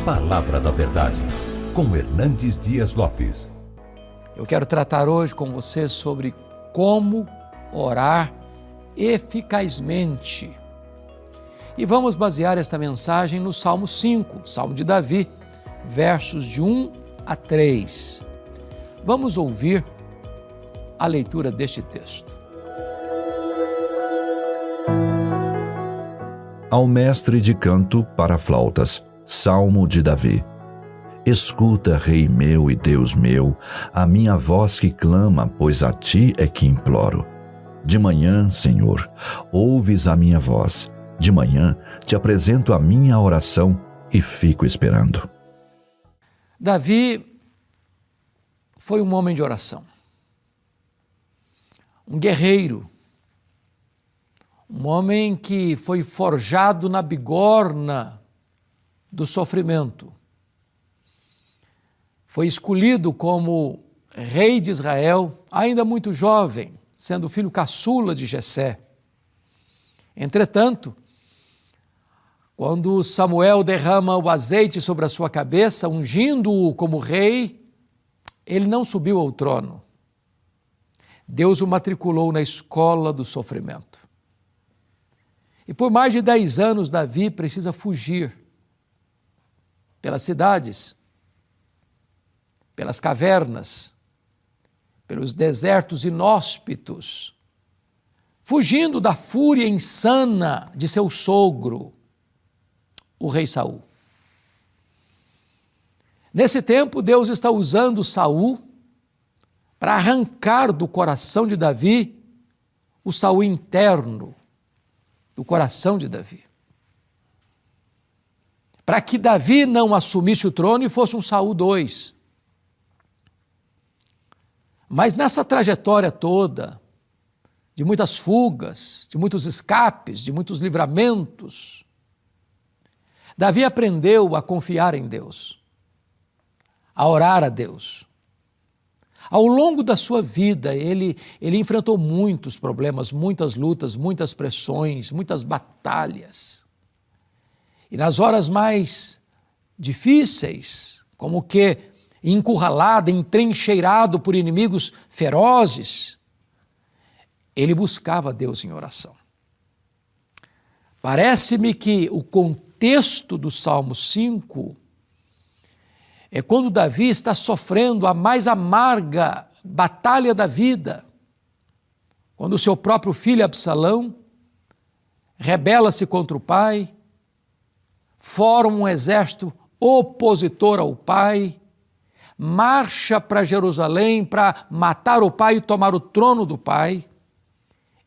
Palavra da Verdade, com Hernandes Dias Lopes. Eu quero tratar hoje com você sobre como orar eficazmente. E vamos basear esta mensagem no Salmo 5, Salmo de Davi, versos de 1 a 3. Vamos ouvir a leitura deste texto. Ao mestre de canto para flautas, Salmo de Davi. Escuta, Rei meu e Deus meu, a minha voz que clama, pois a ti é que imploro. De manhã, Senhor, ouves a minha voz. De manhã te apresento a minha oração e fico esperando. Davi foi um homem de oração, um guerreiro, um homem que foi forjado na bigorna do sofrimento. Foi escolhido como rei de Israel, ainda muito jovem, sendo filho caçula de Jessé. Entretanto, quando Samuel derrama o azeite sobre a sua cabeça, ungindo-o como rei, ele não subiu ao trono. Deus o matriculou na escola do sofrimento. E por mais de 10 anos, Davi precisa fugir pelas cidades, pelas cavernas, pelos desertos inóspitos, fugindo da fúria insana de seu sogro, o rei Saul. Nesse tempo, Deus está usando Saul para arrancar do coração de Davi o Saul interno do coração de Davi, para que Davi não assumisse o trono e fosse um Saul II. Mas nessa trajetória toda, de muitas fugas, de muitos escapes, de muitos livramentos, Davi aprendeu a confiar em Deus, a orar a Deus. Ao longo da sua vida, ele enfrentou muitos problemas, muitas lutas, muitas pressões, muitas batalhas. E nas horas mais difíceis, como que encurralado, entrincheirado por inimigos ferozes, ele buscava Deus em oração. Parece-me que o contexto do Salmo 5 é quando Davi está sofrendo a mais amarga batalha da vida, quando o seu próprio filho Absalão rebela-se contra o pai, forma um exército opositor ao pai, marcha para Jerusalém para matar o pai e tomar o trono do pai.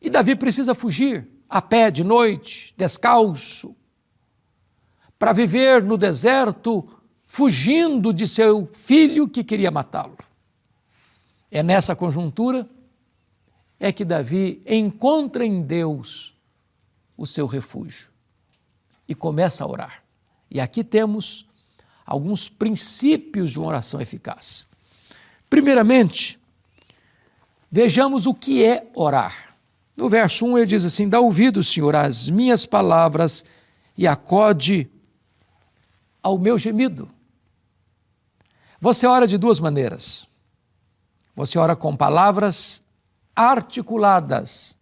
E Davi precisa fugir a pé de noite, descalço, para viver no deserto, fugindo de seu filho que queria matá-lo. É nessa conjuntura é que Davi encontra em Deus o seu refúgio e começa a orar. E aqui temos alguns princípios de uma oração eficaz. Primeiramente, vejamos o que é orar. No verso 1 ele diz assim: dá ouvido, Senhor, às minhas palavras e acode ao meu gemido. Você ora de duas maneiras. Você ora com palavras articuladas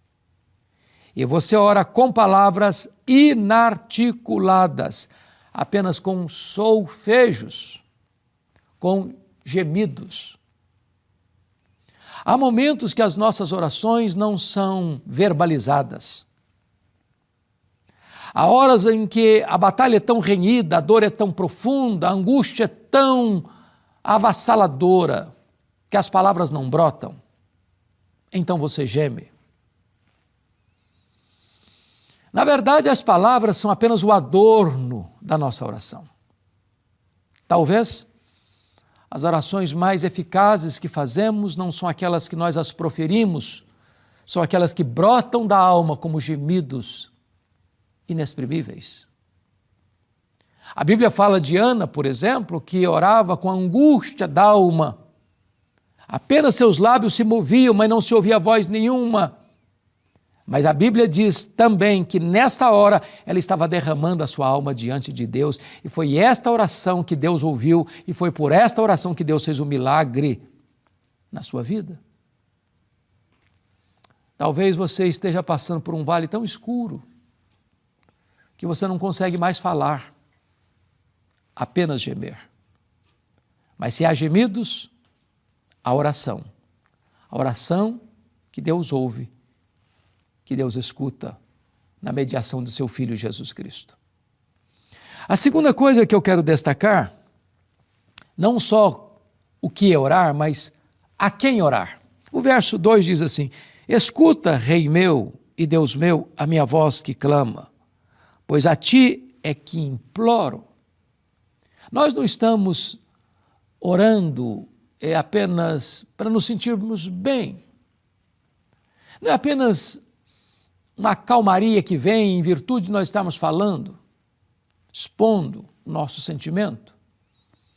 e você ora com palavras inarticuladas, apenas com solfejos, com gemidos. Há momentos que as nossas orações não são verbalizadas. Há horas em que a batalha é tão renhida, a dor é tão profunda, a angústia é tão avassaladora, que as palavras não brotam. Então você geme. Na verdade, as palavras são apenas o adorno da nossa oração. Talvez as orações mais eficazes que fazemos não são aquelas que nós as proferimos, são aquelas que brotam da alma como gemidos inexprimíveis. A Bíblia fala de Ana, por exemplo, que orava com angústia da alma. Apenas seus lábios se moviam, mas não se ouvia voz nenhuma. Mas a Bíblia diz também que nesta hora ela estava derramando a sua alma diante de Deus, e foi esta oração que Deus ouviu, e foi por esta oração que Deus fez um milagre na sua vida. Talvez você esteja passando por um vale tão escuro que você não consegue mais falar, apenas gemer. Mas se há gemidos, há oração. A oração que Deus ouve, que Deus escuta na mediação do seu Filho Jesus Cristo. A segunda coisa que eu quero destacar, não só o que é orar, mas a quem orar. O verso 2 diz assim: escuta, Rei meu e Deus meu, a minha voz que clama, pois a ti é que imploro. Nós não estamos orando apenas para nos sentirmos bem. Não é apenas uma calmaria que vem em virtude de nós estarmos falando, expondo o nosso sentimento.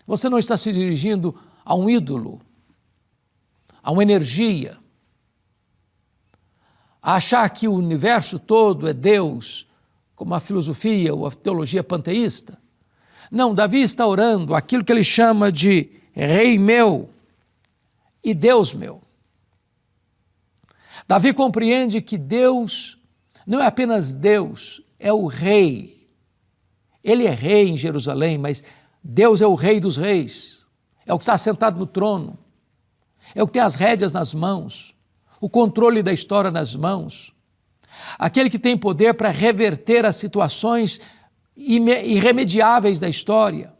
Você não está se dirigindo a um ídolo, a uma energia, a achar que o universo todo é Deus, como a filosofia ou a teologia panteísta. Não, Davi está orando aquilo que ele chama de Rei meu e Deus meu. Davi compreende que Deus não é apenas Deus, é o Rei. Ele é Rei em Jerusalém, mas Deus é o Rei dos reis, é o que está sentado no trono, é o que tem as rédeas nas mãos, o controle da história nas mãos, aquele que tem poder para reverter as situações irremediáveis da história.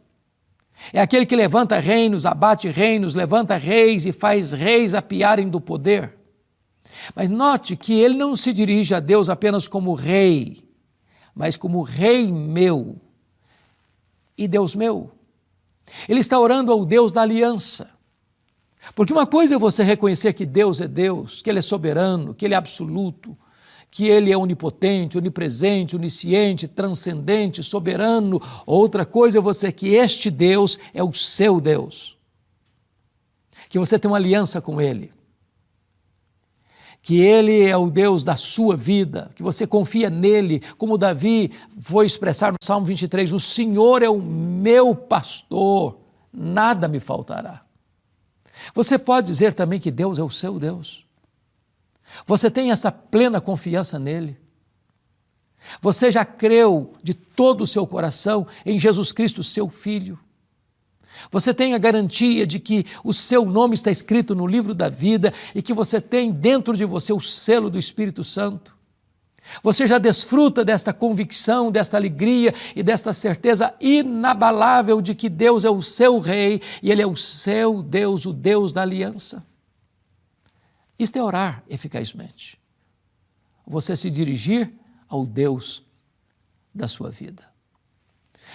É aquele que levanta reinos, abate reinos, levanta reis e faz reis apiarem do poder. Mas note que ele não se dirige a Deus apenas como rei, mas como Rei meu e Deus meu. Ele está orando ao Deus da aliança. Porque uma coisa é você reconhecer que Deus é Deus, que Ele é soberano, que Ele é absoluto, que Ele é onipotente, onipresente, onisciente, transcendente, soberano. Outra coisa é você que este Deus é o seu Deus, que você tem uma aliança com Ele, que Ele é o Deus da sua vida, que você confia nele, como Davi foi expressar no Salmo 23, o Senhor é o meu pastor, nada me faltará. Você pode dizer também que Deus é o seu Deus. Você tem essa plena confiança nele. Você já creu de todo o seu coração em Jesus Cristo, seu Filho. Você tem a garantia de que o seu nome está escrito no livro da vida e que você tem dentro de você o selo do Espírito Santo. Você já desfruta desta convicção, desta alegria e desta certeza inabalável de que Deus é o seu Rei e Ele é o seu Deus, o Deus da aliança. Isto é orar eficazmente. Você se dirigir ao Deus da sua vida.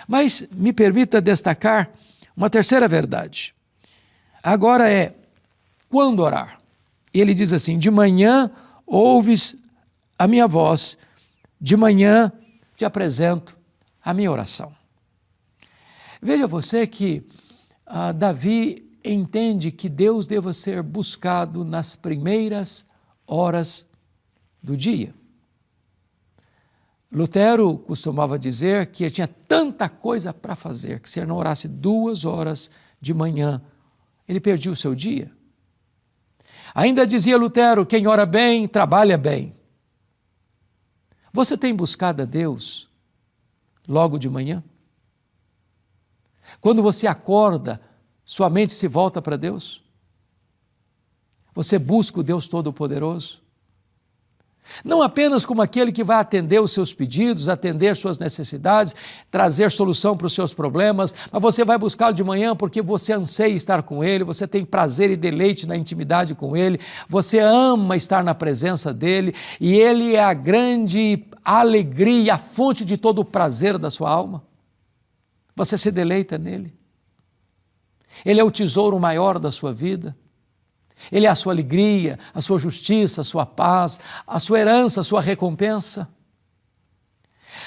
Mas me permita destacar uma terceira verdade. Agora quando orar? Ele diz assim: de manhã ouves a minha voz, de manhã te apresento a minha oração. Veja você que Davi entende que Deus deva ser buscado nas primeiras horas do dia. Lutero costumava dizer que ele tinha tanta coisa para fazer, que se ele não orasse 2 horas de manhã, ele perdia o seu dia. Ainda dizia Lutero, quem ora bem, trabalha bem. Você tem buscado a Deus logo de manhã? Quando você acorda, sua mente se volta para Deus? Você busca o Deus Todo-Poderoso? Não apenas como aquele que vai atender os seus pedidos, atender suas necessidades, trazer solução para os seus problemas, mas você vai buscá-lo de manhã porque você anseia estar com Ele, você tem prazer e deleite na intimidade com Ele, você ama estar na presença dEle e Ele é a grande alegria, a fonte de todo o prazer da sua alma. Você se deleita nele. Ele é o tesouro maior da sua vida. Ele é a sua alegria, a sua justiça, a sua paz, a sua herança, a sua recompensa.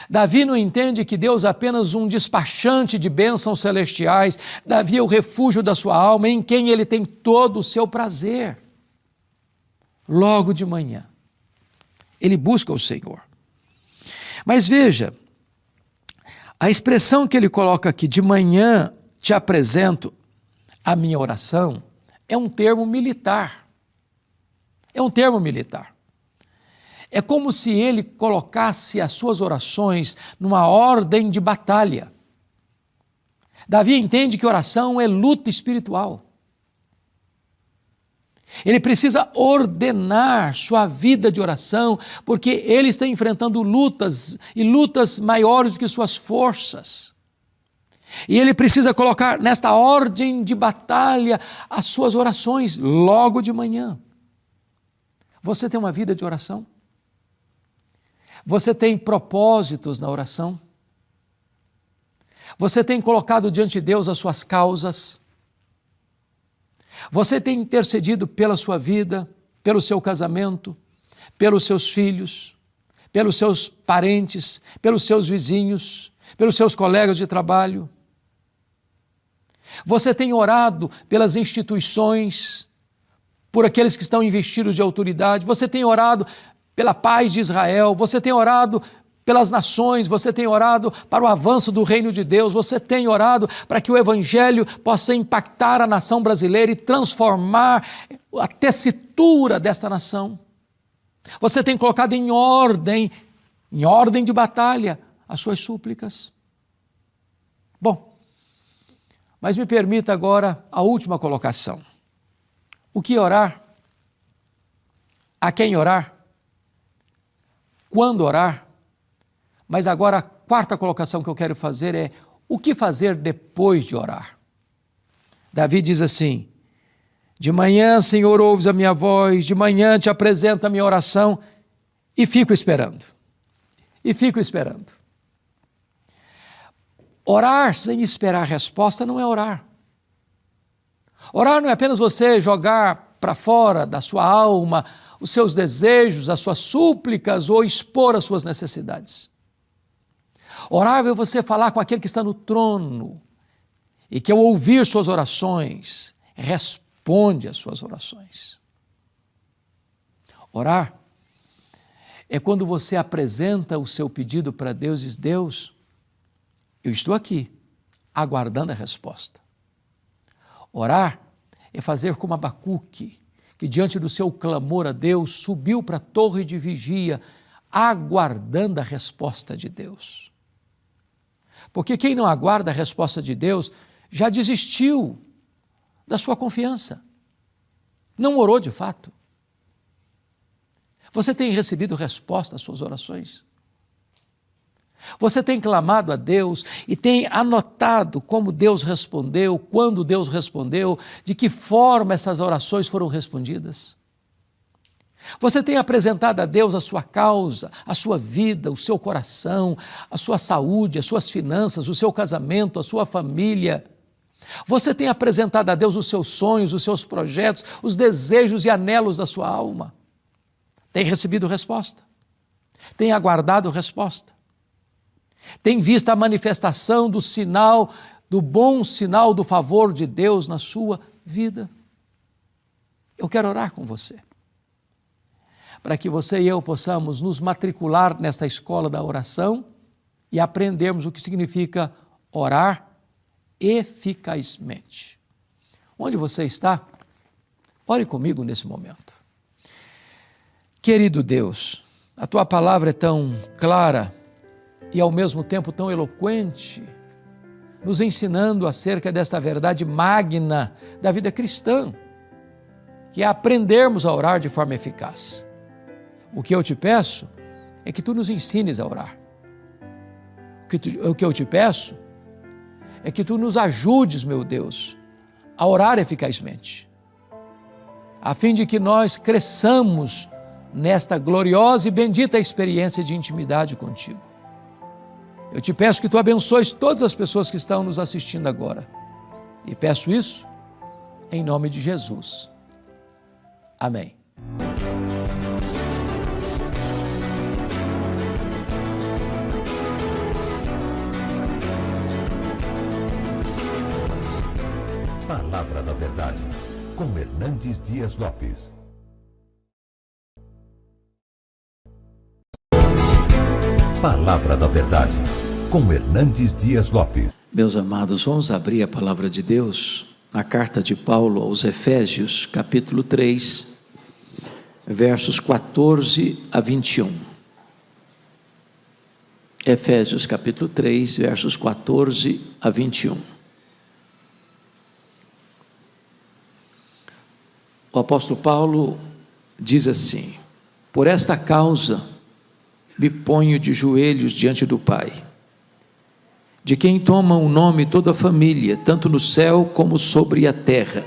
Davi não entende que Deus é apenas um despachante de bênçãos celestiais. Davi é o refúgio da sua alma, em quem ele tem todo o seu prazer. Logo de manhã, Ele busca o Senhor. Mas veja, a expressão que ele coloca aqui, de manhã te apresento a minha oração, é um termo militar. É um termo militar. É como se ele colocasse as suas orações numa ordem de batalha. Davi entende que oração é luta espiritual. Ele precisa ordenar sua vida de oração, porque ele está enfrentando lutas, e lutas maiores do que suas forças. E ele precisa colocar nesta ordem de batalha as suas orações logo de manhã. Você tem uma vida de oração? Você tem propósitos na oração? Você tem colocado diante de Deus as suas causas? Você tem intercedido pela sua vida, pelo seu casamento, pelos seus filhos, pelos seus parentes, pelos seus vizinhos, pelos seus colegas de trabalho? Você tem orado pelas instituições, por aqueles que estão investidos de autoridade? Você tem orado pela paz de Israel? Você tem orado pelas nações? Você tem orado para o avanço do reino de Deus? Você tem orado para que o evangelho possa impactar a nação brasileira e transformar a tessitura desta nação? Você tem colocado em ordem de batalha, as suas súplicas? Bom, mas me permita agora a última colocação. O que orar? A quem orar? Quando orar? Mas agora a quarta colocação que eu quero fazer é: o que fazer depois de orar? Davi diz assim: de manhã, Senhor, ouves a minha voz, de manhã te apresento a minha oração e fico esperando. E fico esperando. Orar sem esperar resposta não é orar. Orar não é apenas você jogar para fora da sua alma os seus desejos, as suas súplicas ou expor as suas necessidades. Orar é você falar com aquele que está no trono e que, ao ouvir suas orações, responde às suas orações. Orar é quando você apresenta o seu pedido para Deus e diz: Deus, eu estou aqui, aguardando a resposta. Orar é fazer como Abacuque, que diante do seu clamor a Deus, subiu para a torre de vigia, aguardando a resposta de Deus. Porque quem não aguarda a resposta de Deus, já desistiu da sua confiança. Não orou de fato. Você tem recebido resposta às suas orações? Você tem clamado a Deus e tem anotado como Deus respondeu, quando Deus respondeu, de que forma essas orações foram respondidas? Você tem apresentado a Deus a sua causa, a sua vida, o seu coração, a sua saúde, as suas finanças, o seu casamento, a sua família? Você tem apresentado a Deus os seus sonhos, os seus projetos, os desejos e anelos da sua alma? Tem recebido resposta? Tem aguardado resposta? Tem visto a manifestação do sinal, do bom sinal do favor de Deus na sua vida? Eu quero orar com você, para que você e eu possamos nos matricular nesta escola da oração e aprendermos o que significa orar eficazmente. Onde você está? Ore comigo nesse momento. Querido Deus, a Tua palavra é tão clara e ao mesmo tempo tão eloquente, nos ensinando acerca desta verdade magna da vida cristã, que é aprendermos a orar de forma eficaz. O que eu te peço é que Tu nos ensines a orar. O que eu te peço é que Tu nos ajudes, meu Deus, a orar eficazmente, a fim de que nós cresçamos nesta gloriosa e bendita experiência de intimidade contigo. Eu te peço que Tu abençoes todas as pessoas que estão nos assistindo agora. E peço isso em nome de Jesus. Amém. Palavra da Verdade, com Hernandes Dias Lopes. Palavra da Verdade, com Hernandes Dias Lopes. Meus amados, vamos abrir a palavra de Deus na carta de Paulo aos Efésios, capítulo 3, versos 14 a 21. Efésios, capítulo 3, versos 14 a 21. O apóstolo Paulo diz assim: por esta causa me ponho de joelhos diante do Pai, de quem toma o nome toda a família, tanto no céu como sobre a terra,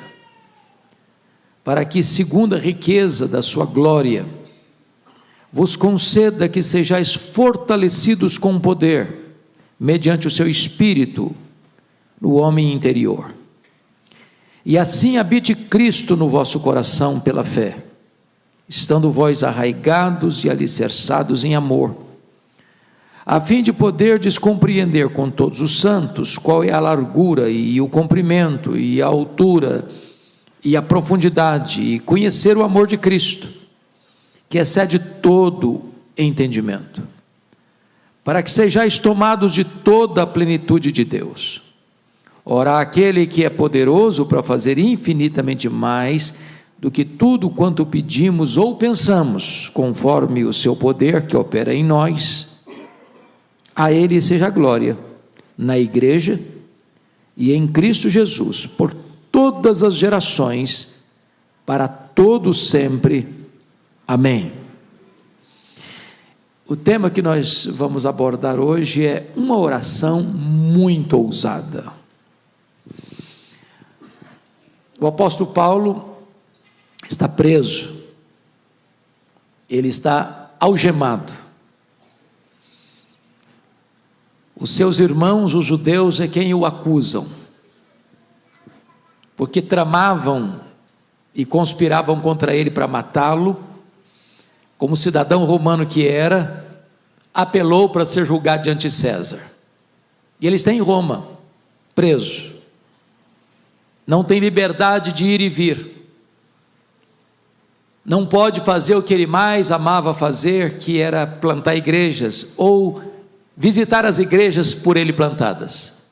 para que, segundo a riqueza da sua glória, vos conceda que sejais fortalecidos com poder, mediante o seu Espírito, no homem interior. E assim habite Cristo no vosso coração pela fé, estando vós arraigados e alicerçados em amor, a fim de poderdes compreender com todos os santos qual é a largura e o comprimento e a altura e a profundidade, e conhecer o amor de Cristo, que excede todo entendimento, para que sejais tomados de toda a plenitude de Deus. Ora, aquele que é poderoso para fazer infinitamente mais do que tudo quanto pedimos ou pensamos, conforme o seu poder que opera em nós, a ele seja a glória, na igreja e em Cristo Jesus, por todas as gerações, para todos sempre. Amém. O tema que nós vamos abordar hoje é uma oração muito ousada. O apóstolo Paulo está preso, ele está algemado. Os seus irmãos, os judeus, é quem o acusam, porque tramavam e conspiravam contra ele para matá-lo. Como cidadão romano que era, apelou para ser julgado diante de César, e ele está em Roma, preso, não tem liberdade de ir e vir, não pode fazer o que ele mais amava fazer, que era plantar igrejas, ou visitar as igrejas por ele plantadas.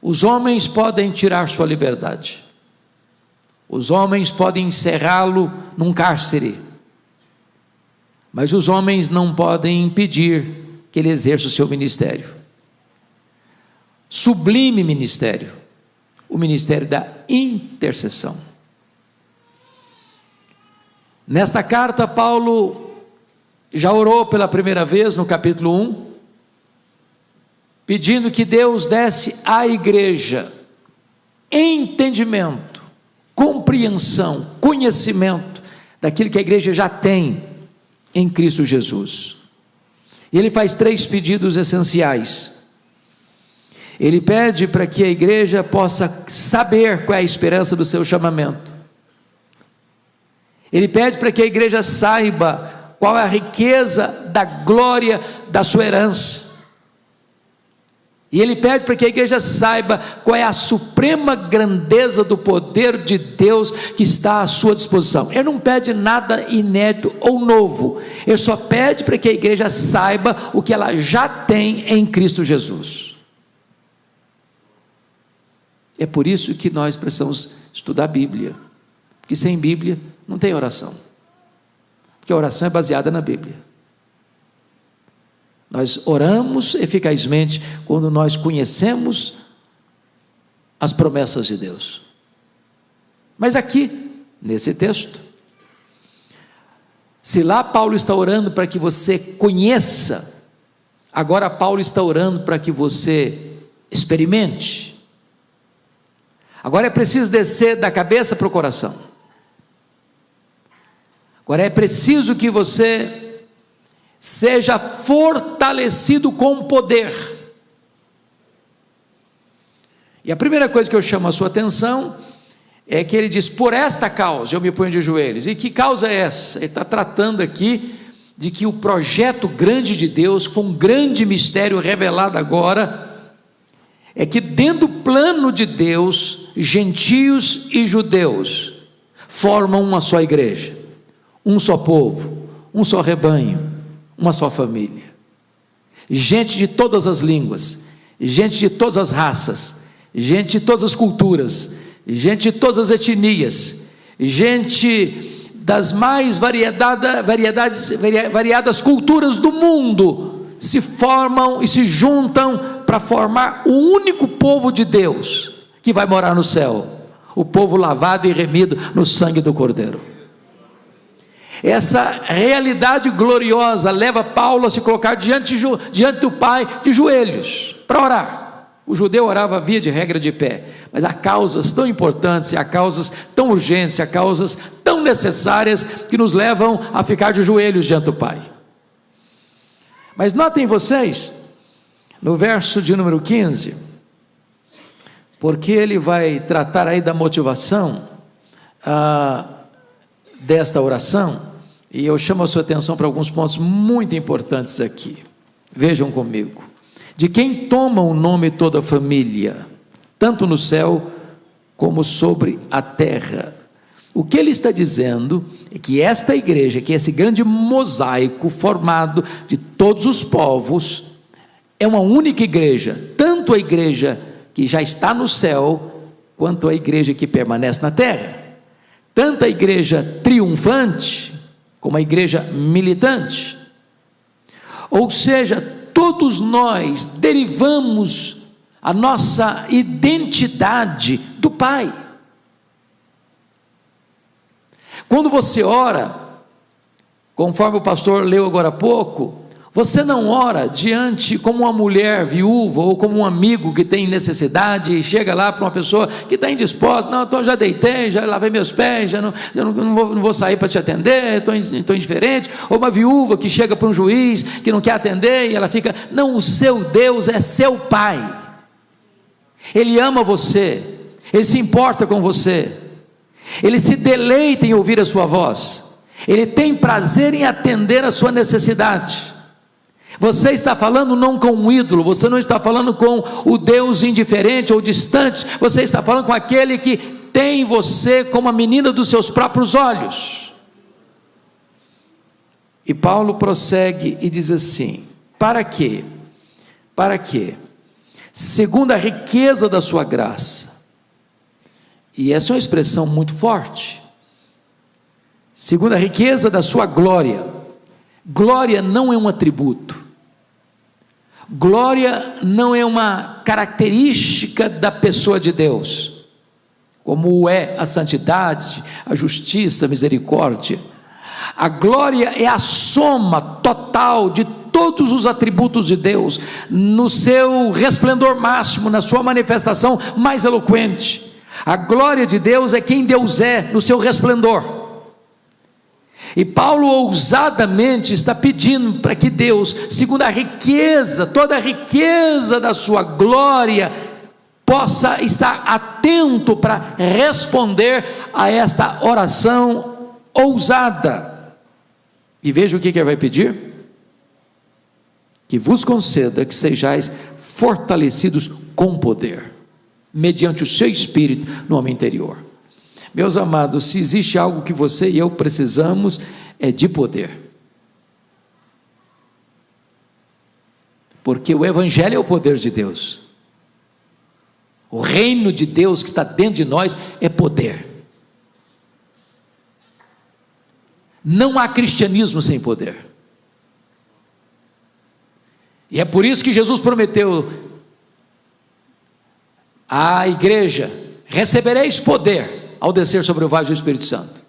Os homens podem tirar sua liberdade, os homens podem encerrá-lo num cárcere, mas os homens não podem impedir que ele exerça o seu ministério, sublime ministério, o ministério da intercessão. Nesta carta, Paulo já orou pela primeira vez no capítulo 1, pedindo que Deus desse à igreja entendimento, compreensão, conhecimento daquilo que a igreja já tem em Cristo Jesus. E ele faz 3 pedidos essenciais. Ele pede para que a igreja possa saber qual é a esperança do seu chamamento. Ele pede para que a igreja saiba qual é a riqueza da glória da sua herança. E ele pede para que a igreja saiba qual é a suprema grandeza do poder de Deus que está à sua disposição. Ele não pede nada inédito ou novo, ele só pede para que a igreja saiba o que ela já tem em Cristo Jesus. É por isso que nós precisamos estudar a Bíblia, porque sem Bíblia não tem oração, porque a oração é baseada na Bíblia. Nós oramos eficazmente quando nós conhecemos as promessas de Deus. Mas aqui, nesse texto, se lá Paulo está orando para que você conheça, agora Paulo está orando para que você experimente. Agora é preciso descer da cabeça para o coração. Agora é preciso que você seja fortalecido com poder. E a primeira coisa que eu chamo a sua atenção é que ele diz: por esta causa eu me ponho de joelhos. E que causa é essa? Ele está tratando aqui de que o projeto grande de Deus, com um grande mistério revelado agora, é que dentro do plano de Deus, gentios e judeus formam uma só igreja, um só povo, um só rebanho, uma só família. gente de todas as línguas, gente de todas as raças, gente de todas as culturas, gente de todas as etnias, gente das mais variadas culturas do mundo, se formam e se juntam para formar o único povo de Deus, que vai morar no céu, o povo lavado e remido no sangue do Cordeiro. Essa realidade gloriosa leva Paulo a se colocar diante do Pai de joelhos, para orar. O judeu orava via de regra de pé, mas há causas tão importantes, há causas tão urgentes, há causas tão necessárias que nos levam a ficar de joelhos diante do Pai. Mas notem vocês, no verso de número 15, porque ele vai tratar aí da motivação desta oração, e eu chamo a sua atenção para alguns pontos muito importantes aqui. Vejam comigo. De quem toma o nome toda a família, tanto no céu como sobre a terra. O que ele está dizendo é que esta igreja, que é esse grande mosaico formado de todos os povos, é uma única igreja, tanto a igreja que já está no céu, quanto a igreja que permanece na terra. Tanto a igreja triunfante, como a igreja militante. Ou seja, todos nós derivamos a nossa identidade do Pai. Quando você ora, conforme o pastor leu agora há pouco, você não ora diante como uma mulher viúva ou como um amigo que tem necessidade e chega lá para uma pessoa que está indisposta. Não, eu já deitei, já lavei meus pés, já não vou sair para te atender, estou indiferente. Ou uma viúva que chega para um juiz que não quer atender e ela fica. Não, o seu Deus é seu Pai. Ele ama você, Ele se importa com você, Ele se deleita em ouvir a sua voz, Ele tem prazer em atender a sua necessidade. Você está falando não com um ídolo, você não está falando com o Deus indiferente ou distante, você está falando com aquele que tem você como a menina dos seus próprios olhos. E Paulo prossegue e diz assim: para quê? Para quê? Segundo a riqueza da sua graça. E essa é uma expressão muito forte. Segundo a riqueza da sua glória. Glória não é um atributo. Glória não é uma característica da pessoa de Deus, como é a santidade, a justiça, a misericórdia. A glória é a soma total de todos os atributos de Deus, no seu resplendor máximo, na sua manifestação mais eloquente. A glória de Deus é quem Deus é, no seu resplendor. E Paulo ousadamente está pedindo para que Deus, segundo a riqueza, toda a riqueza da sua glória, possa estar atento para responder a esta oração ousada. E veja o que ele vai pedir: que vos conceda que sejais fortalecidos com poder, mediante o seu Espírito no homem interior. Meus amados, se existe algo que você e eu precisamos, é de poder. Porque o Evangelho é o poder de Deus. O reino de Deus que está dentro de nós é poder. Não há cristianismo sem poder. E é por isso que Jesus prometeu à igreja: recebereis poder ao descer sobre o vale do Espírito Santo.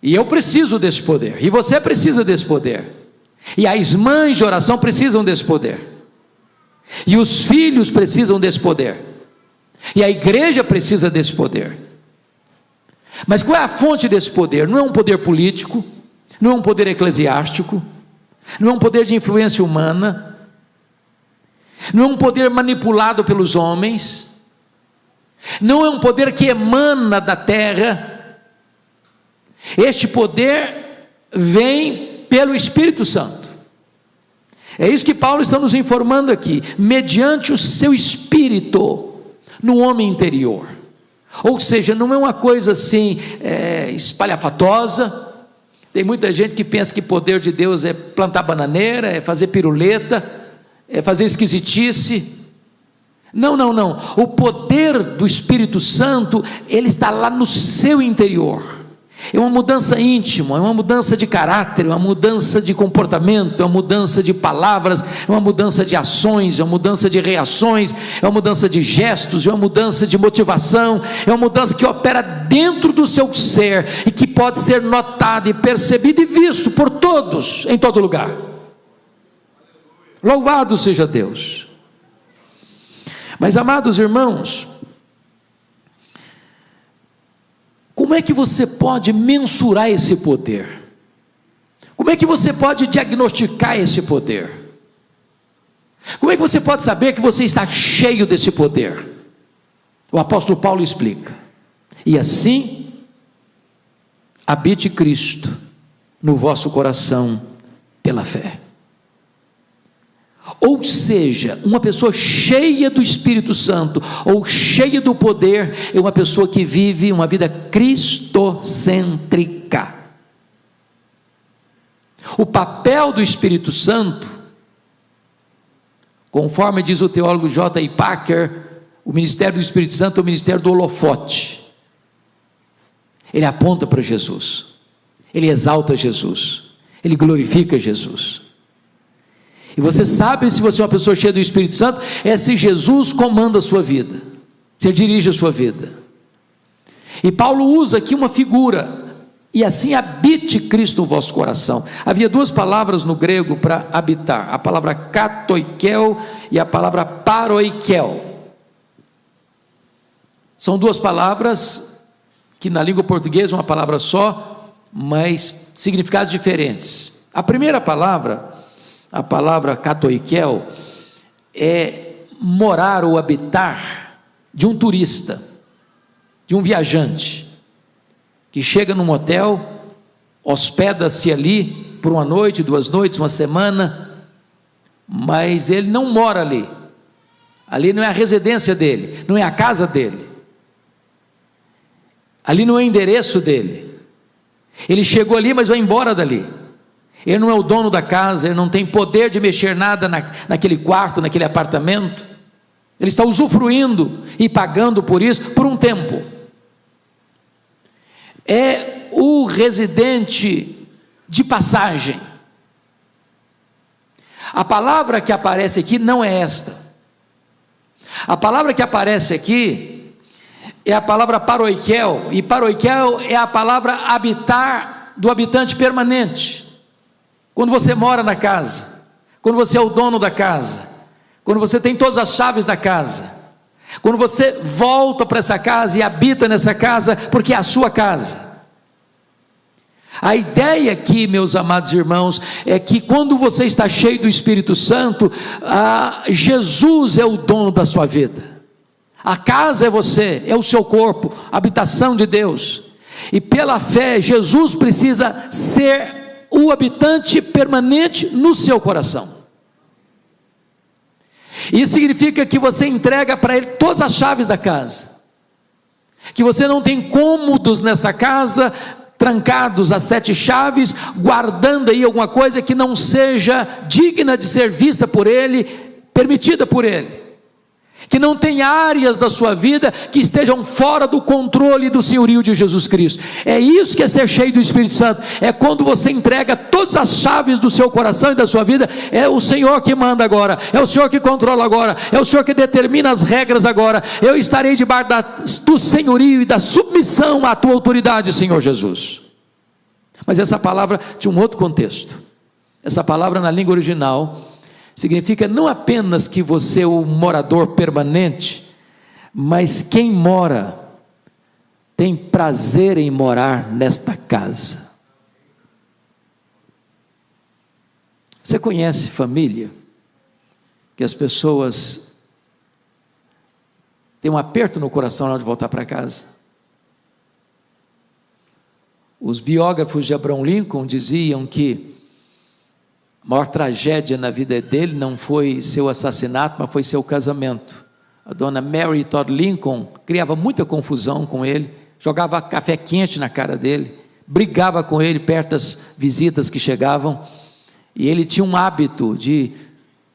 E eu preciso desse poder, e você precisa desse poder, e as mães de oração precisam desse poder, e os filhos precisam desse poder, e a igreja precisa desse poder. Mas qual é a fonte desse poder? Não é um poder político, não é um poder eclesiástico, não é um poder de influência humana, não é um poder manipulado pelos homens, não é um poder que emana da terra. Este poder vem pelo Espírito Santo. É isso que Paulo está nos informando aqui: mediante o seu Espírito no homem interior. Ou seja, não é uma coisa assim espalhafatosa, Tem muita gente que pensa que poder de Deus é plantar bananeira, é fazer piruleta, é fazer esquisitice. Não, não, não. O poder do Espírito Santo, ele está lá no seu interior. É uma mudança íntima, é uma mudança de caráter, é uma mudança de comportamento, é uma mudança de palavras, é uma mudança de ações, é uma mudança de reações, é uma mudança de gestos, é uma mudança de motivação, é uma mudança que opera dentro do seu ser e que pode ser notada e percebida e visto por todos, em todo lugar. Louvado seja Deus. Mas, amados irmãos, como é que você pode mensurar esse poder? Como é que você pode diagnosticar esse poder? Como é que você pode saber que você está cheio desse poder? O apóstolo Paulo explica: e assim habite Cristo no vosso coração pela fé. Ou seja, uma pessoa cheia do Espírito Santo, ou cheia do poder, é uma pessoa que vive uma vida cristocêntrica. O papel do Espírito Santo, conforme diz o teólogo J.I. Packer, o ministério do Espírito Santo é o ministério do holofote. Ele aponta para Jesus, ele exalta Jesus, ele glorifica Jesus. E você sabe, se você é uma pessoa cheia do Espírito Santo, é se Jesus comanda a sua vida, se ele dirige a sua vida. E Paulo usa aqui uma figura: e assim habite Cristo no vosso coração. Havia duas palavras no grego para habitar, a palavra katoikel e a palavra paroikel. São duas palavras que na língua portuguesa é uma palavra só, mas significados diferentes. A primeira palavra, a palavra katoikel, é morar ou habitar de um turista, de um viajante, que chega num hotel, hospeda-se ali por uma noite, 2 noites, uma semana, mas ele não mora ali. Ali não é a residência dele, não é a casa dele, ali não é o endereço dele. Ele chegou ali, mas vai embora dali. Ele não é o dono da casa, ele não tem poder de mexer nada naquele quarto, naquele apartamento. Ele está usufruindo e pagando por isso por um tempo. É o residente de passagem. A palavra que aparece aqui não é esta. A palavra que aparece aqui é a palavra paroikel, e paroikel é a palavra habitar do habitante permanente. Quando você mora na casa, quando você é o dono da casa, quando você tem todas as chaves da casa, quando você volta para essa casa e habita nessa casa, porque é a sua casa. A ideia aqui, meus amados irmãos, é que quando você está cheio do Espírito Santo, Jesus é o dono da sua vida. A casa é você, é o seu corpo, a habitação de Deus. E pela fé, Jesus precisa ser o habitante permanente no seu coração. Isso significa que você entrega para ele todas as chaves da casa, que você não tem cômodos nessa casa, trancados a 7 chaves, guardando aí alguma coisa que não seja digna de ser vista por ele, permitida por ele, que não tem áreas da sua vida que estejam fora do controle do senhorio de Jesus Cristo. É isso que é ser cheio do Espírito Santo, é quando você entrega todas as chaves do seu coração e da sua vida. É o Senhor que manda agora, é o Senhor que controla agora, é o Senhor que determina as regras agora. Eu estarei debaixo do senhorio e da submissão à tua autoridade, Senhor Jesus. Mas essa palavra tinha um outro contexto. Essa palavra na língua original significa não apenas que você é o morador permanente, mas quem mora tem prazer em morar nesta casa. Você conhece família que as pessoas têm um aperto no coração na hora de voltar para casa? Os biógrafos de Abraham Lincoln diziam que a maior tragédia na vida dele não foi seu assassinato, mas foi seu casamento. A dona Mary Todd Lincoln criava muita confusão com ele, jogava café quente na cara dele, brigava com ele perto das visitas que chegavam, e ele tinha um hábito de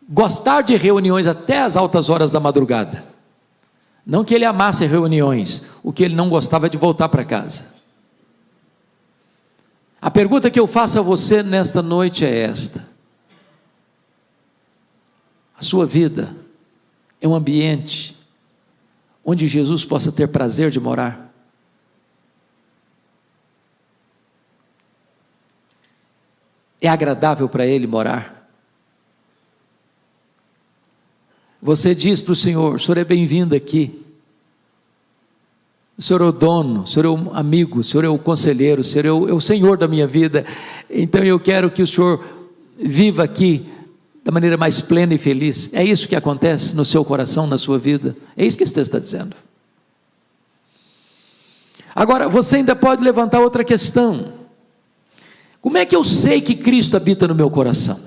gostar de reuniões até as altas horas da madrugada. Não que ele amasse reuniões, o que ele não gostava é de voltar para casa. A pergunta que eu faço a você nesta noite é esta: a sua vida é um ambiente onde Jesus possa ter prazer de morar? É agradável para Ele morar? Você diz para o Senhor: Senhor é bem-vindo aqui, o Senhor é o dono, o Senhor é o amigo, o Senhor é o conselheiro, o Senhor é o Senhor da minha vida, então eu quero que o Senhor viva aqui da maneira mais plena e feliz. É isso que acontece no seu coração, na sua vida? É isso que esse texto está dizendo. Agora, você ainda pode levantar outra questão: como é que eu sei que Cristo habita no meu coração?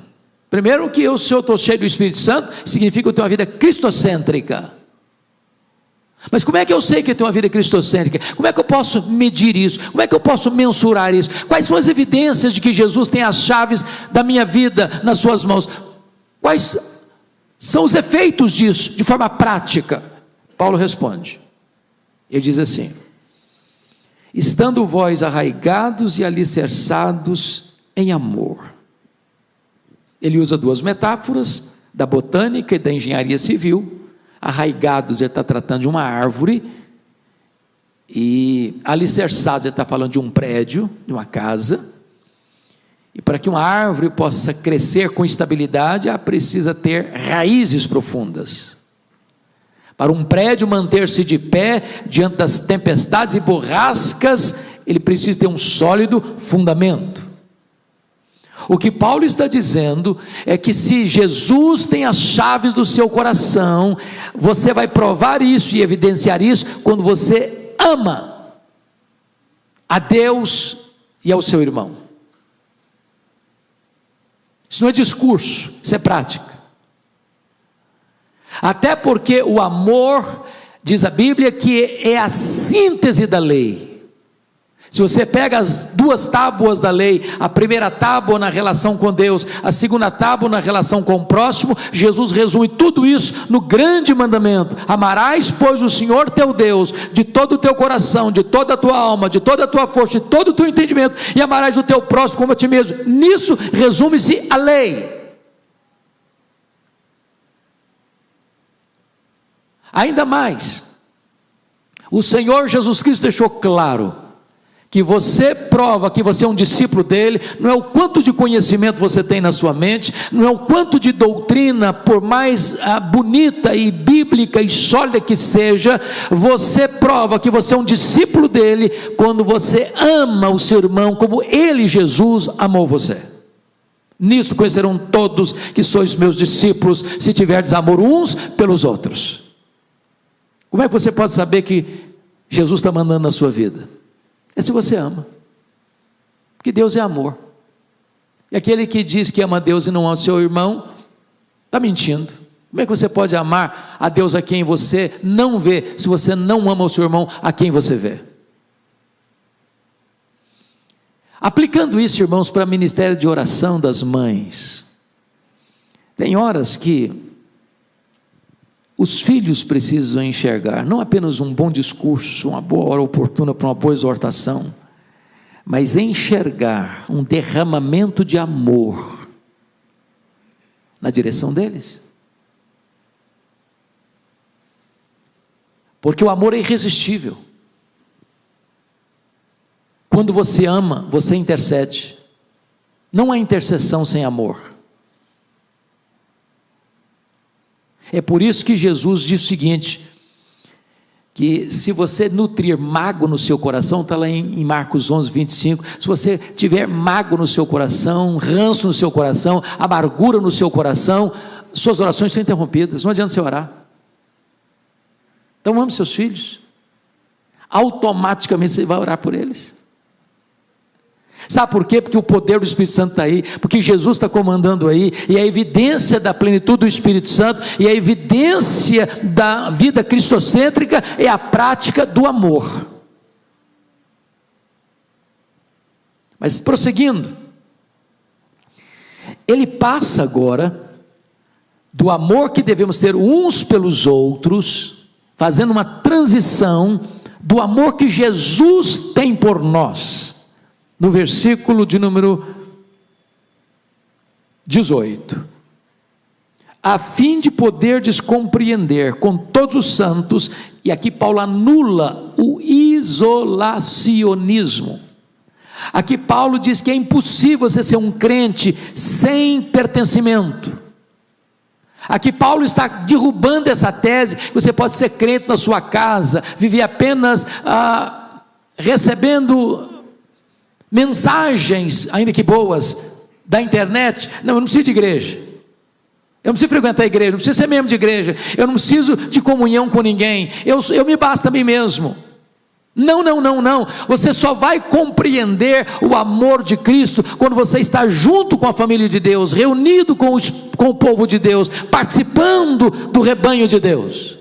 Primeiro, que eu, se eu estou cheio do Espírito Santo, significa que eu tenho uma vida cristocêntrica. Mas como é que eu sei que eu tenho uma vida cristocêntrica? Como é que eu posso medir isso? Como é que eu posso mensurar isso? Quais são as evidências de que Jesus tem as chaves da minha vida nas suas mãos? Quais são os efeitos disso, de forma prática? Paulo responde, ele diz assim: estando vós arraigados e alicerçados em amor. Ele usa duas metáforas, da botânica e da engenharia civil. Arraigados, ele está tratando de uma árvore, e alicerçados, ele está falando de um prédio, de uma casa. E para que uma árvore possa crescer com estabilidade, ela precisa ter raízes profundas. Para um prédio manter-se de pé diante das tempestades e borrascas, ele precisa ter um sólido fundamento. O que Paulo está dizendo é que se Jesus tem as chaves do seu coração, você vai provar isso e evidenciar isso quando você ama a Deus e ao seu irmão. Isso não é discurso, isso é prática. Até porque o amor, diz a Bíblia, que é a síntese da lei. Se você pega as duas tábuas da lei, a primeira tábua na relação com Deus, a segunda tábua na relação com o próximo, Jesus resume tudo isso no grande mandamento: amarás, pois, o Senhor teu Deus de todo o teu coração, de toda a tua alma, de toda a tua força, de todo o teu entendimento, e amarás o teu próximo como a ti mesmo. Nisso resume-se a lei. Ainda mais, o Senhor Jesus Cristo deixou claro que você prova que você é um discípulo dele, não é o quanto de conhecimento você tem na sua mente, não é o quanto de doutrina, por mais bonita e bíblica e sólida que seja, você prova que você é um discípulo dele quando você ama o seu irmão como ele, Jesus, amou você. Nisto conhecerão todos que sois meus discípulos, se tiverdes amor uns pelos outros. Como é que você pode saber que Jesus está mandando na sua vida? É se você ama, porque Deus é amor, e aquele que diz que ama a Deus e não ama o seu irmão, está mentindo. Como é que você pode amar a Deus a quem você não vê, se você não ama o seu irmão a quem você vê? Aplicando isso, irmãos, para o ministério de oração das mães, tem horas que os filhos precisam enxergar, não apenas um bom discurso, uma boa hora oportuna para uma boa exortação, mas enxergar um derramamento de amor na direção deles. Porque o amor é irresistível. Quando você ama, você intercede. Não há intercessão sem amor. É por isso que Jesus diz o seguinte, que se você nutrir mágoa no seu coração, está lá em Marcos 11, 25, se você tiver mágoa no seu coração, ranço no seu coração, amargura no seu coração, suas orações são interrompidas, não adianta você orar. Então ame seus filhos, automaticamente você vai orar por eles. Sabe por quê? Porque o poder do Espírito Santo está aí, porque Jesus está comandando aí, e a evidência da plenitude do Espírito Santo, e a evidência da vida cristocêntrica é a prática do amor. Mas prosseguindo, ele passa agora do amor que devemos ter uns pelos outros, fazendo uma transição do amor que Jesus tem por nós, no versículo de número 18, a fim de poderdes compreender com todos os santos, e aqui Paulo anula o isolacionismo. Aqui Paulo diz que é impossível você ser um crente sem pertencimento. Aqui Paulo está derrubando essa tese que você pode ser crente na sua casa, viver apenas recebendo mensagens, ainda que boas, da internet. Não, eu não preciso de igreja, eu não preciso frequentar a igreja, não preciso ser membro de igreja, eu não preciso de comunhão com ninguém, eu me basto a mim mesmo. Não, você só vai compreender o amor de Cristo quando você está junto com a família de Deus, reunido com o povo de Deus, participando do rebanho de Deus.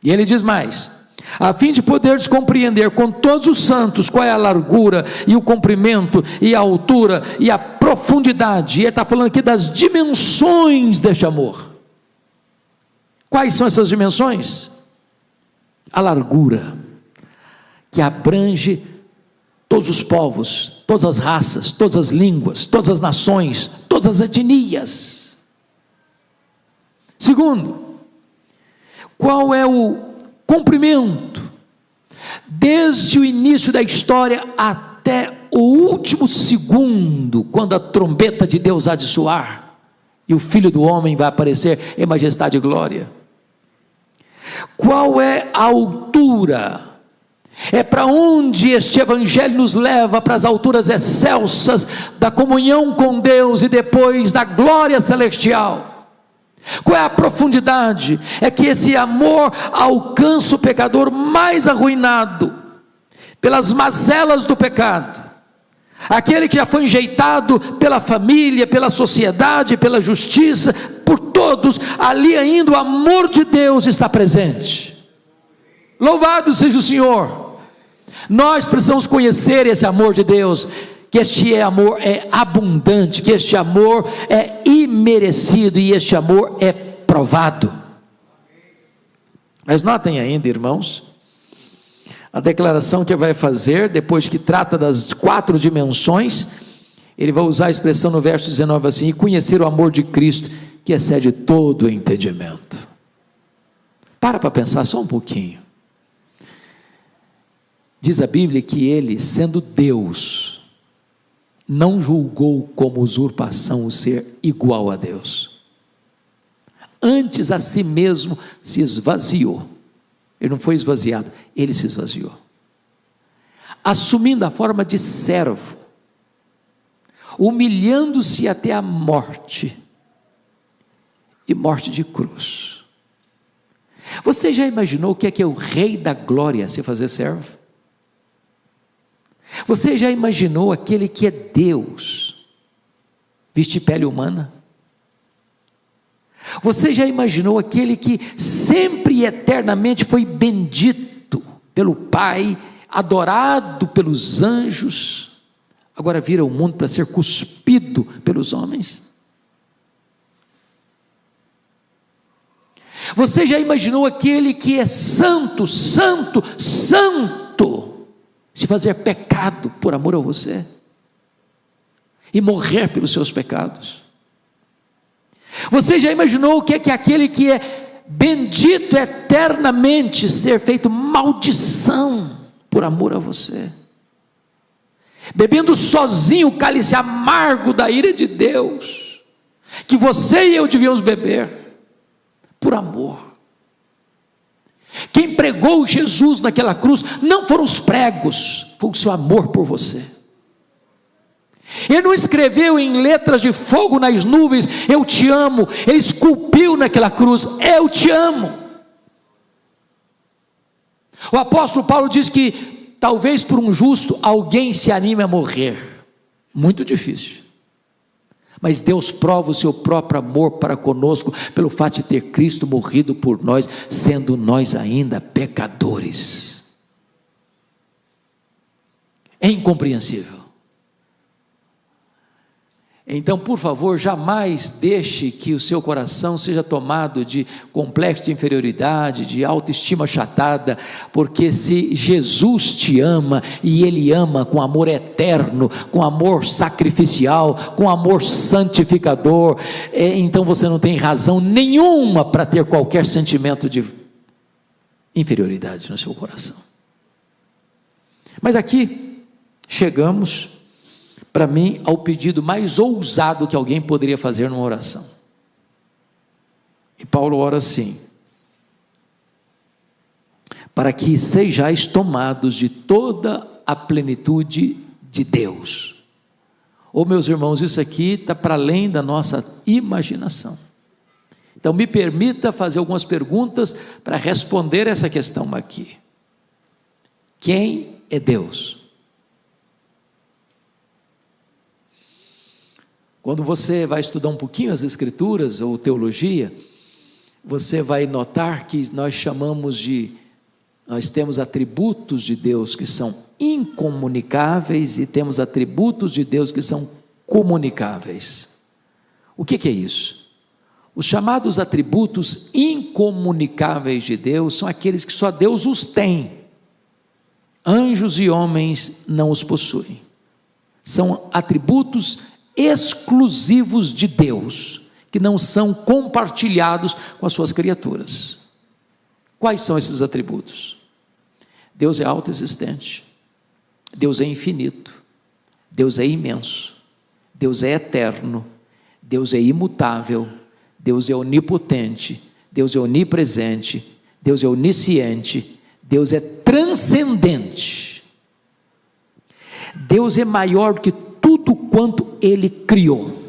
E ele diz mais: a fim de poderes compreender com todos os santos qual é a largura e o comprimento e a altura e a profundidade. E ele está falando aqui das dimensões deste amor. Quais são essas dimensões? A largura, que abrange todos os povos, todas as raças, todas as línguas, todas as nações, todas as etnias. Segundo, qual é o comprimento? Desde o início da história até o último segundo, quando a trombeta de Deus há de soar, e o Filho do Homem vai aparecer em majestade e glória. Qual é a altura? É para onde este evangelho nos leva, para as alturas excelsas da comunhão com Deus e depois da glória celestial. Qual é a profundidade? É que esse amor alcança o pecador mais arruinado pelas mazelas do pecado, aquele que já foi enjeitado pela família, pela sociedade, pela justiça, por todos. Ali ainda o amor de Deus está presente. Louvado seja o Senhor. Nós precisamos conhecer esse amor de Deus, que este amor é abundante, que este amor é imerecido e este amor é provado. Mas notem ainda, irmãos, a declaração que vai fazer, depois que trata das 4 dimensões, ele vai usar a expressão no verso 19 assim: e conhecer o amor de Cristo, que excede todo o entendimento. Para pensar só um pouquinho. Diz a Bíblia que ele, sendo Deus, não julgou como usurpação o ser igual a Deus. Antes a si mesmo se esvaziou. Ele não foi esvaziado, ele se esvaziou, assumindo a forma de servo, humilhando-se até a morte, e morte de cruz. Você já imaginou o que é o Rei da Glória se fazer servo? Você já imaginou aquele que é Deus vestir pele humana? Você já imaginou aquele que sempre e eternamente foi bendito pelo Pai, adorado pelos anjos, agora vira o mundo para ser cuspido pelos homens? Você já imaginou aquele que é santo, santo, santo, se fazer pecado por amor a você e morrer pelos seus pecados? Você já imaginou o que é aquele que é bendito eternamente ser feito maldição por amor a você, bebendo sozinho o cálice amargo da ira de Deus, que você e eu devíamos beber, por amor? Quem pregou Jesus naquela cruz não foram os pregos, foi o seu amor por você. Ele não escreveu em letras de fogo nas nuvens, eu te amo. Ele esculpiu naquela cruz, eu te amo. O apóstolo Paulo diz que talvez por um justo alguém se anime a morrer, muito difícil, mas Deus prova o seu próprio amor para conosco, pelo fato de ter Cristo morrido por nós, sendo nós ainda pecadores. é incompreensível. Então, por favor, jamais deixe que o seu coração seja tomado de complexo de inferioridade, de autoestima achatada, porque se Jesus te ama, e Ele ama com amor eterno, com amor sacrificial, com amor santificador, então você não tem razão nenhuma para ter qualquer sentimento de inferioridade no seu coração. Mas aqui chegamos, para mim, ao pedido mais ousado que alguém poderia fazer numa oração. E Paulo ora assim: para que sejais tomados de toda a plenitude de Deus. Ô meus irmãos, isso aqui está para além da nossa imaginação. Então me permita fazer algumas perguntas para responder essa questão aqui. Quem é Deus? Quando você vai estudar um pouquinho as Escrituras ou teologia, você vai notar que nós temos atributos de Deus que são incomunicáveis e temos atributos de Deus que são comunicáveis. O que é isso? Os chamados atributos incomunicáveis de Deus são aqueles que só Deus os tem. Anjos e homens não os possuem. São atributos exclusivos de Deus, que não são compartilhados com as suas criaturas. Quais são esses atributos? Deus é autoexistente, Deus é infinito, Deus é imenso, Deus é eterno, Deus é imutável, Deus é onipotente, Deus é onipresente, Deus é onisciente, Deus é transcendente. Deus é maior do que tudo quanto Ele criou.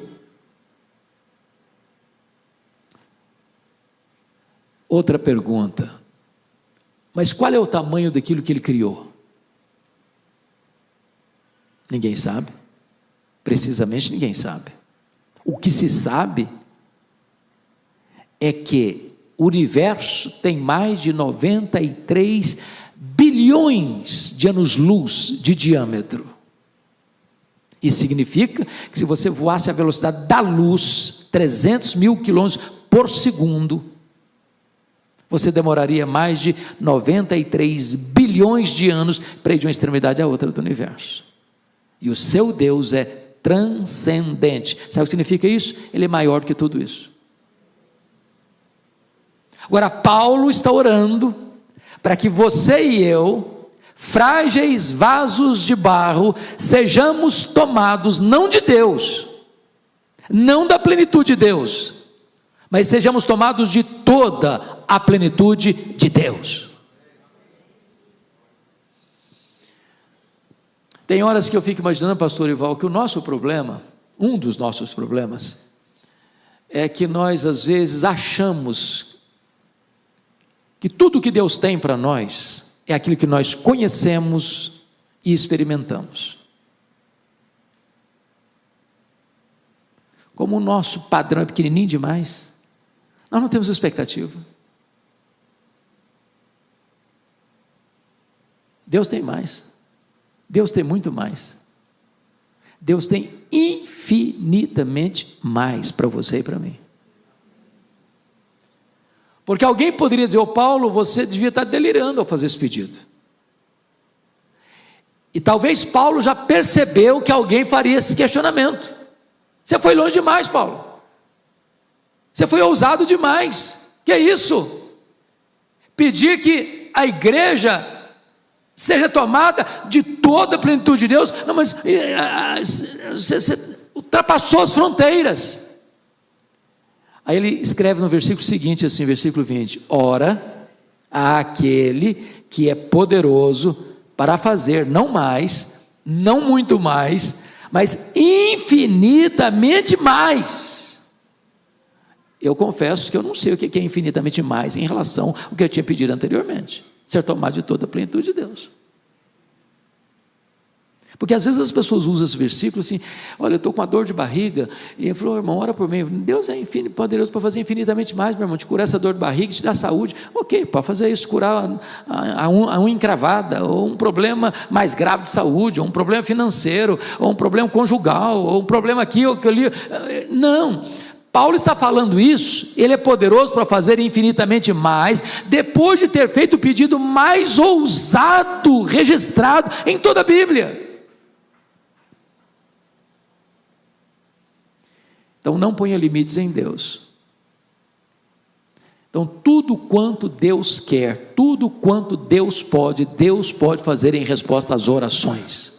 Outra pergunta: mas qual é o tamanho daquilo que Ele criou? Ninguém sabe, precisamente ninguém sabe. O que se sabe é que o universo tem mais de 93 bilhões de anos-luz de diâmetro. Isso significa que se você voasse a velocidade da luz, 300 mil quilômetros por segundo, você demoraria mais de 93 bilhões de anos para ir de uma extremidade à outra do universo. E o seu Deus é transcendente. Sabe o que significa isso? Ele é maior do que tudo isso. Agora, Paulo está orando para que você e eu, frágeis vasos de barro, sejamos tomados não de Deus, não da plenitude de Deus, mas sejamos tomados de toda a plenitude de Deus. Tem horas que eu fico imaginando, pastor Ival, que o nosso problema, um dos nossos problemas, é que nós às vezes achamos que tudo que Deus tem para nós é aquilo que nós conhecemos e experimentamos. Como o nosso padrão é pequenininho demais, nós não temos expectativa. Deus tem mais. Deus tem muito mais. Deus tem infinitamente mais para você e para mim. Porque alguém poderia dizer: ô Paulo, você devia estar delirando ao fazer esse pedido. E talvez Paulo já percebeu que alguém faria esse questionamento. Você foi longe demais, Paulo. Você foi ousado demais. Que é isso? Pedir que a igreja seja tomada de toda a plenitude de Deus? Não, mas você ultrapassou as fronteiras. Aí ele escreve no versículo seguinte, assim, versículo 20: ora, àquele que é poderoso para fazer, não mais, não muito mais, mas infinitamente mais. Eu confesso que eu não sei o que é infinitamente mais em relação ao que eu tinha pedido anteriormente, ser tomado de toda a plenitude de Deus. Porque às vezes as pessoas usam esse versículo assim: olha, eu estou com uma dor de barriga, e ele falou: irmão, ora por mim. Deus é poderoso para fazer infinitamente mais, meu irmão, te curar essa dor de barriga, te dar saúde. Ok, para fazer isso, curar a unha encravada, ou um problema mais grave de saúde, ou um problema financeiro, ou um problema conjugal, ou um problema aqui ou ali. Não, Paulo está falando isso, ele é poderoso para fazer infinitamente mais, depois de ter feito o pedido mais ousado registrado em toda a Bíblia. Então não ponha limites em Deus. Então tudo quanto Deus quer, tudo quanto Deus pode fazer em resposta às orações.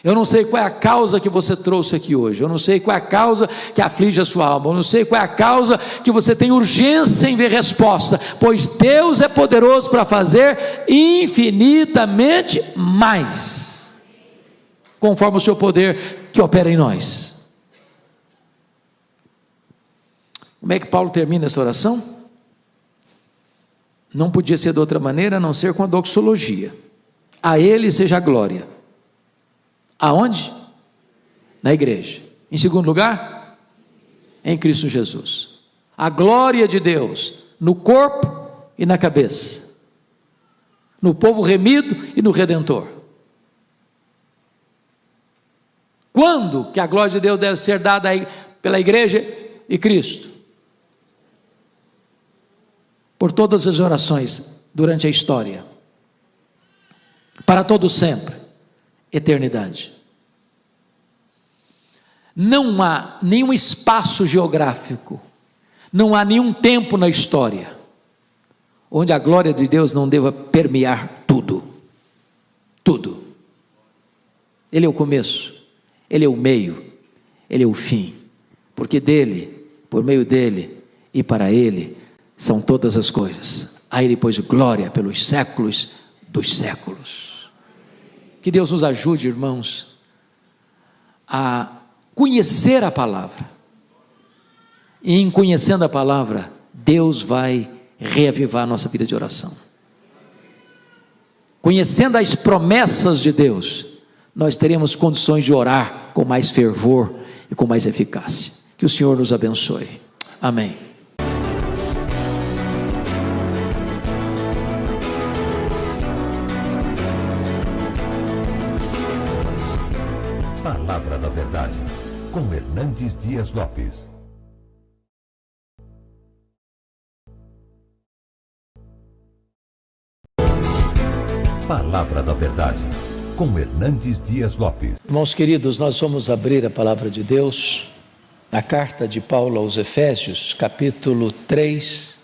Eu não sei qual é a causa que você trouxe aqui hoje, eu não sei qual é a causa que aflige a sua alma, eu não sei qual é a causa que você tem urgência em ver resposta, pois Deus é poderoso para fazer infinitamente mais, conforme o seu poder que opera em nós. Como é que Paulo termina essa oração? Não podia ser de outra maneira a não ser com a doxologia: a Ele seja a glória. Aonde? Na igreja. Em segundo lugar, em Cristo Jesus. A glória de Deus no corpo e na cabeça, no povo remido e no Redentor. Quando que a glória de Deus deve ser dada pela igreja e Cristo? Por todas as orações durante a história, para todo sempre, eternidade. Não há nenhum espaço geográfico, não há nenhum tempo na história onde a glória de Deus não deva permear tudo. Tudo. Ele é o começo, Ele é o meio, Ele é o fim, porque dele, por meio dele e para ele são todas as coisas. A Ele pois glória pelos séculos dos séculos. Que Deus nos ajude, irmãos, a conhecer a palavra, e em conhecendo a palavra, Deus vai reavivar a nossa vida de oração. Conhecendo as promessas de Deus, nós teremos condições de orar com mais fervor e com mais eficácia. Que o Senhor nos abençoe. Amém. Palavra da Verdade, com Hernandes Dias Lopes. Palavra da Verdade, com Hernandes Dias Lopes. Irmãos queridos, nós vamos abrir a palavra de Deus na carta de Paulo aos Efésios, capítulo 3,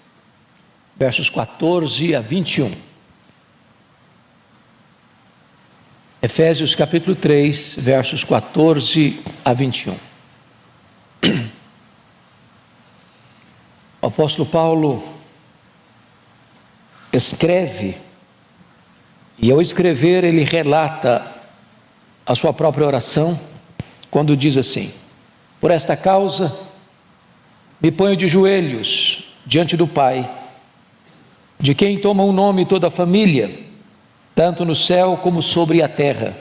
versos 14 a 21. Efésios capítulo 3, versos 14 a 21. O apóstolo Paulo escreve, e ao escrever ele relata a sua própria oração, quando diz assim: por esta causa me ponho de joelhos diante do Pai, de quem toma o nome toda a família, tanto no céu como sobre a terra,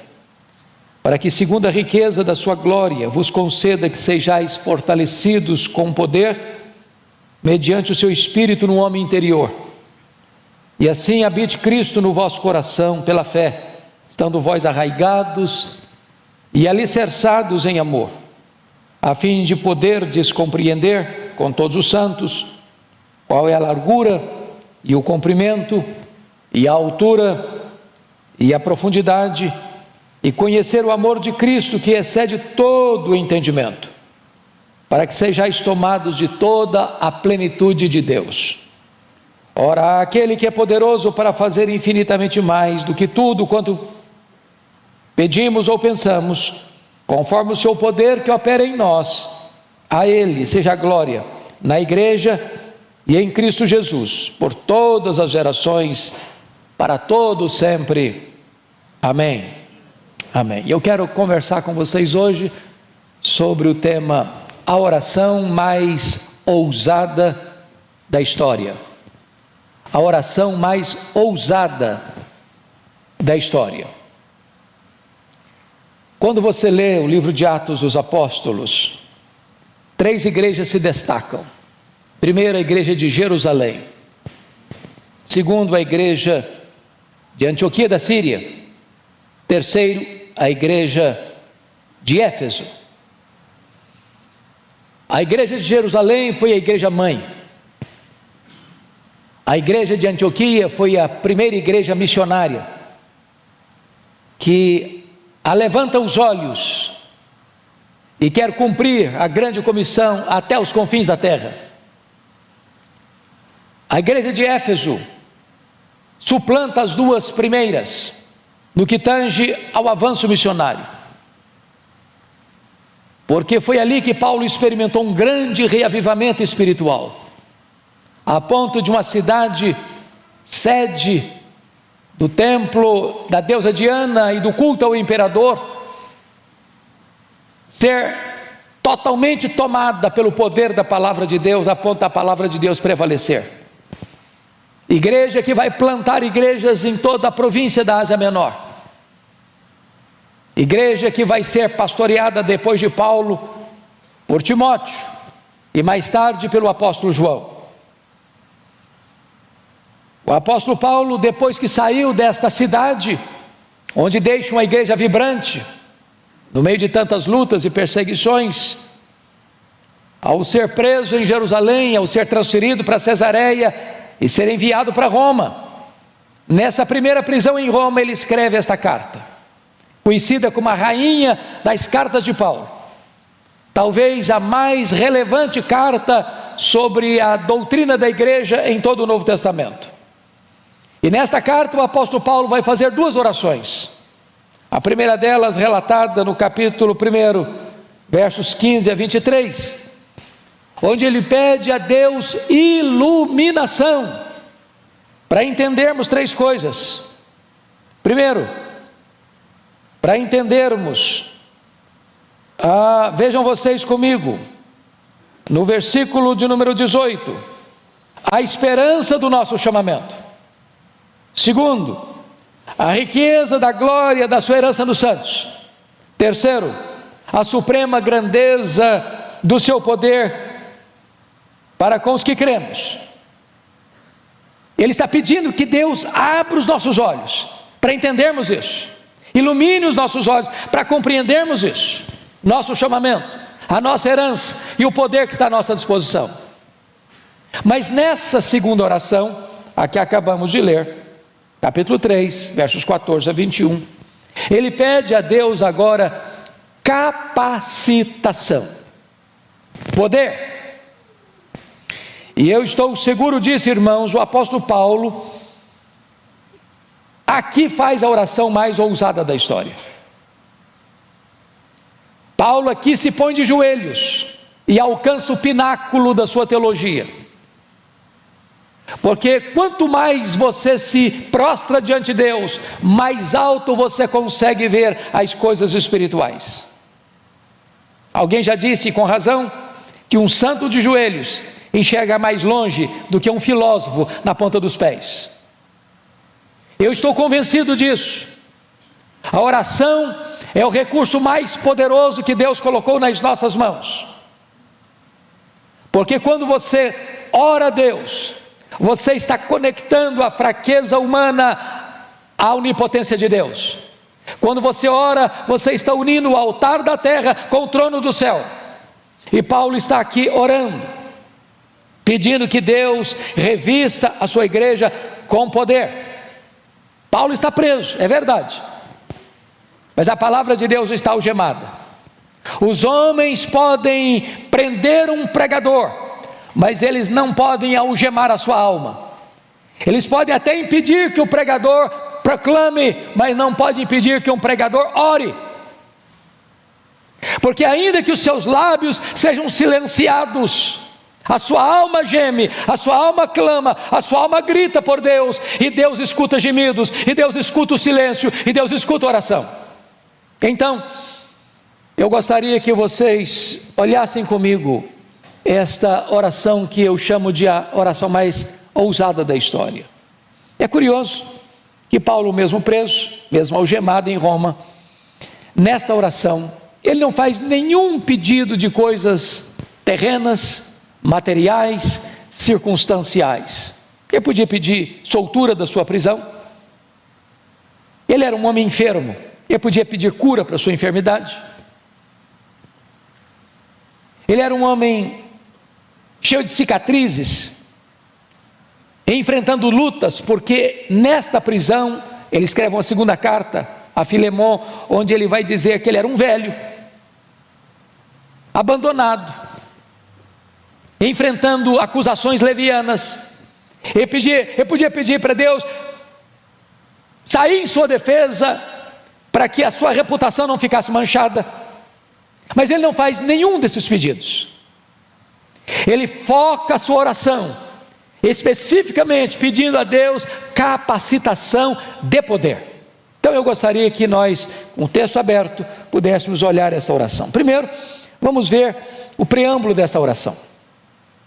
para que segundo a riqueza da sua glória vos conceda que sejais fortalecidos com poder, mediante o seu Espírito no homem interior, e assim habite Cristo no vosso coração pela fé, estando vós arraigados e alicerçados em amor, a fim de poderdes compreender com todos os santos qual é a largura e o comprimento e a altura e a profundidade, e conhecer o amor de Cristo que excede todo o entendimento, para que sejais tomados de toda a plenitude de Deus. Ora, aquele que é poderoso para fazer infinitamente mais do que tudo quanto pedimos ou pensamos, conforme o seu poder que opera em nós, a Ele seja a glória na igreja e em Cristo Jesus, por todas as gerações, para todos sempre. Amém. Amém. Eu quero conversar com vocês hoje sobre o tema: a oração mais ousada da história. A oração mais ousada da história. Quando você lê o livro de Atos dos Apóstolos, 3 igrejas se destacam. Primeiro, a igreja de Jerusalém. Segundo, a igreja de Antioquia da Síria. Terceiro, a igreja de Éfeso. A igreja de Jerusalém foi a igreja mãe. A igreja de Antioquia foi a primeira igreja missionária, que levanta os olhos e quer cumprir a grande comissão até os confins da terra. A igreja de Éfeso suplanta as 2 primeiras, no que tange ao avanço missionário, porque foi ali que Paulo experimentou um grande reavivamento espiritual, a ponto de uma cidade, sede do templo da deusa Diana e do culto ao imperador, ser totalmente tomada pelo poder da palavra de Deus, a ponto da palavra de Deus prevalecer. Igreja que vai plantar igrejas em toda a província da Ásia Menor. Igreja que vai ser pastoreada depois de Paulo por Timóteo e mais tarde pelo apóstolo João. O apóstolo Paulo, depois que saiu desta cidade, onde deixa uma igreja vibrante, no meio de tantas lutas e perseguições, ao ser preso em Jerusalém, ao ser transferido para Cesareia e ser enviado para Roma, nessa primeira prisão em Roma, ele escreve esta carta, conhecida como a rainha das cartas de Paulo, talvez a mais relevante carta sobre a doutrina da igreja em todo o Novo Testamento. E nesta carta o apóstolo Paulo vai fazer 2 orações, a primeira delas relatada no capítulo 1, versos 15 a 23, onde ele pede a Deus iluminação, para entendermos 3 coisas. Primeiro, para entendermos, vejam vocês comigo, no versículo de número 18, a esperança do nosso chamamento. Segundo, a riqueza da glória da sua herança nos santos. Terceiro, a suprema grandeza do seu poder para com os que cremos. Ele está pedindo que Deus abra os nossos olhos para entendermos isso, ilumine os nossos olhos para compreendermos isso, nosso chamamento, a nossa herança e o poder que está à nossa disposição. Mas nessa segunda oração, a que acabamos de ler, capítulo 3, versos 14 a 21, ele pede a Deus agora capacitação, poder. E eu estou seguro disso, irmãos, o apóstolo Paulo aqui faz a oração mais ousada da história. Paulo aqui se põe de joelhos e alcança o pináculo da sua teologia, porque quanto mais você se prostra diante de Deus, mais alto você consegue ver as coisas espirituais. Alguém já disse com razão que um santo de joelhos enxerga mais longe do que um filósofo na ponta dos pés. Eu estou convencido disso. A oração é o recurso mais poderoso que Deus colocou nas nossas mãos, porque quando você ora a Deus, você está conectando a fraqueza humana à onipotência de Deus. Quando você ora, você está unindo o altar da terra com o trono do céu. E Paulo está aqui orando, pedindo que Deus revista a sua igreja com poder. Paulo está preso, é verdade, mas a palavra de Deus está algemada. Os homens podem prender um pregador, mas eles não podem algemar a sua alma. Eles podem até impedir que o pregador proclame, mas não podem impedir que um pregador ore, porque ainda que os seus lábios sejam silenciados, a sua alma geme, a sua alma clama, a sua alma grita por Deus, e Deus escuta gemidos, e Deus escuta o silêncio, e Deus escuta a oração. Então, eu gostaria que vocês olhassem comigo esta oração que eu chamo de a oração mais ousada da história. É curioso que Paulo, mesmo preso, mesmo algemado em Roma, nesta oração, ele não faz nenhum pedido de coisas terrenas, materiais, circunstanciais. Ele podia pedir soltura da sua prisão, ele era um homem enfermo, ele podia pedir cura para a sua enfermidade, ele era um homem cheio de cicatrizes, enfrentando lutas, porque nesta prisão, ele escreve uma segunda carta a Filemon, onde ele vai dizer que ele era um velho, abandonado, enfrentando acusações levianas. Ele podia pedir para Deus sair em sua defesa, para que a sua reputação não ficasse manchada, mas ele não faz nenhum desses pedidos. Ele foca a sua oração especificamente pedindo a Deus capacitação de poder. Então eu gostaria que nós, com o texto aberto, pudéssemos olhar essa oração. Primeiro, vamos ver o preâmbulo desta oração.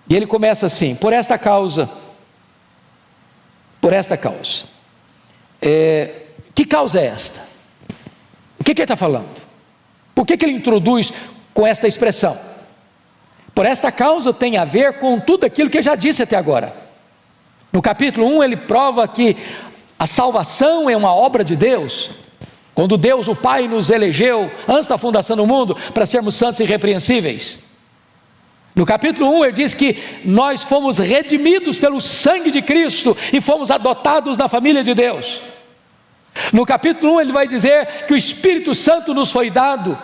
E ele começa assim: por esta causa. Que causa é esta? O que ele está falando? Por que ele introduz com esta expressão? Por esta causa tem a ver com tudo aquilo que eu já disse até agora. No capítulo 1 ele prova que a salvação é uma obra de Deus, quando Deus o Pai nos elegeu antes da fundação do mundo para sermos santos e irrepreensíveis. No capítulo 1 ele diz que nós fomos redimidos pelo sangue de Cristo e fomos adotados na família de Deus. No capítulo 1 ele vai dizer que o Espírito Santo nos foi dado,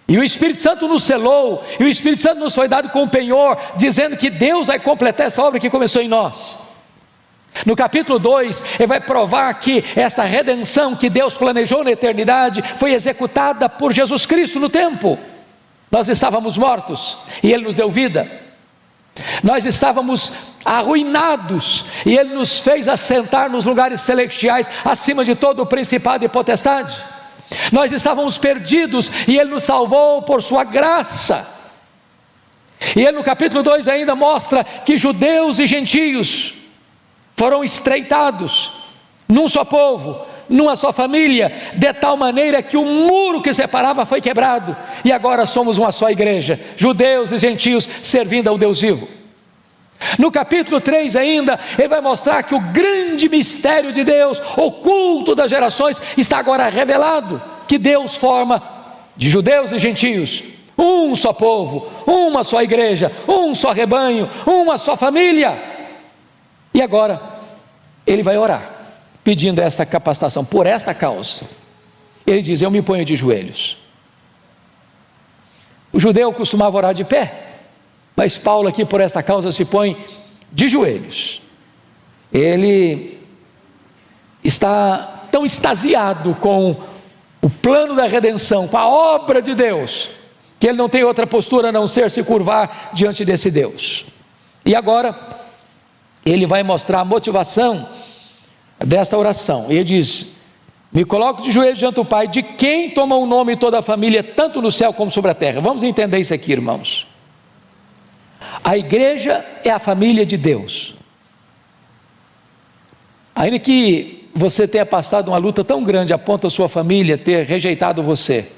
e o Espírito Santo nos selou, e o Espírito Santo nos foi dado com penhor, dizendo que Deus vai completar essa obra que começou em nós. No capítulo 2, ele vai provar que esta redenção que Deus planejou na eternidade, foi executada por Jesus Cristo no tempo. Nós estávamos mortos, e Ele nos deu vida. Nós estávamos arruinados, e Ele nos fez assentar nos lugares celestiais, acima de todo o principado e potestade. Nós estávamos perdidos, e Ele nos salvou por sua graça. E Ele no capítulo 2 ainda mostra que judeus e gentios foram estreitados num só povo, numa só família, de tal maneira que o muro que separava foi quebrado, e agora somos uma só igreja, judeus e gentios servindo ao Deus vivo. No capítulo 3 ainda, ele vai mostrar que o grande mistério de Deus, oculto das gerações, está agora revelado, que Deus forma de judeus e gentios um só povo, uma só igreja, um só rebanho, uma só família. E agora, ele vai orar, pedindo esta capacitação, por esta causa. Ele diz: eu me ponho de joelhos. O judeu costumava orar de pé, mas Paulo aqui, por esta causa, se põe de joelhos. Ele está tão extasiado com o plano da redenção, com a obra de Deus, que ele não tem outra postura a não ser se curvar diante desse Deus. E agora ele vai mostrar a motivação desta oração. Ele diz: me coloco de joelhos diante do Pai, de quem toma o nome toda a família, tanto no céu como sobre a terra. Vamos entender isso aqui, irmãos. A igreja é a família de Deus. Ainda que você tenha passado uma luta tão grande a ponto da sua família ter rejeitado você,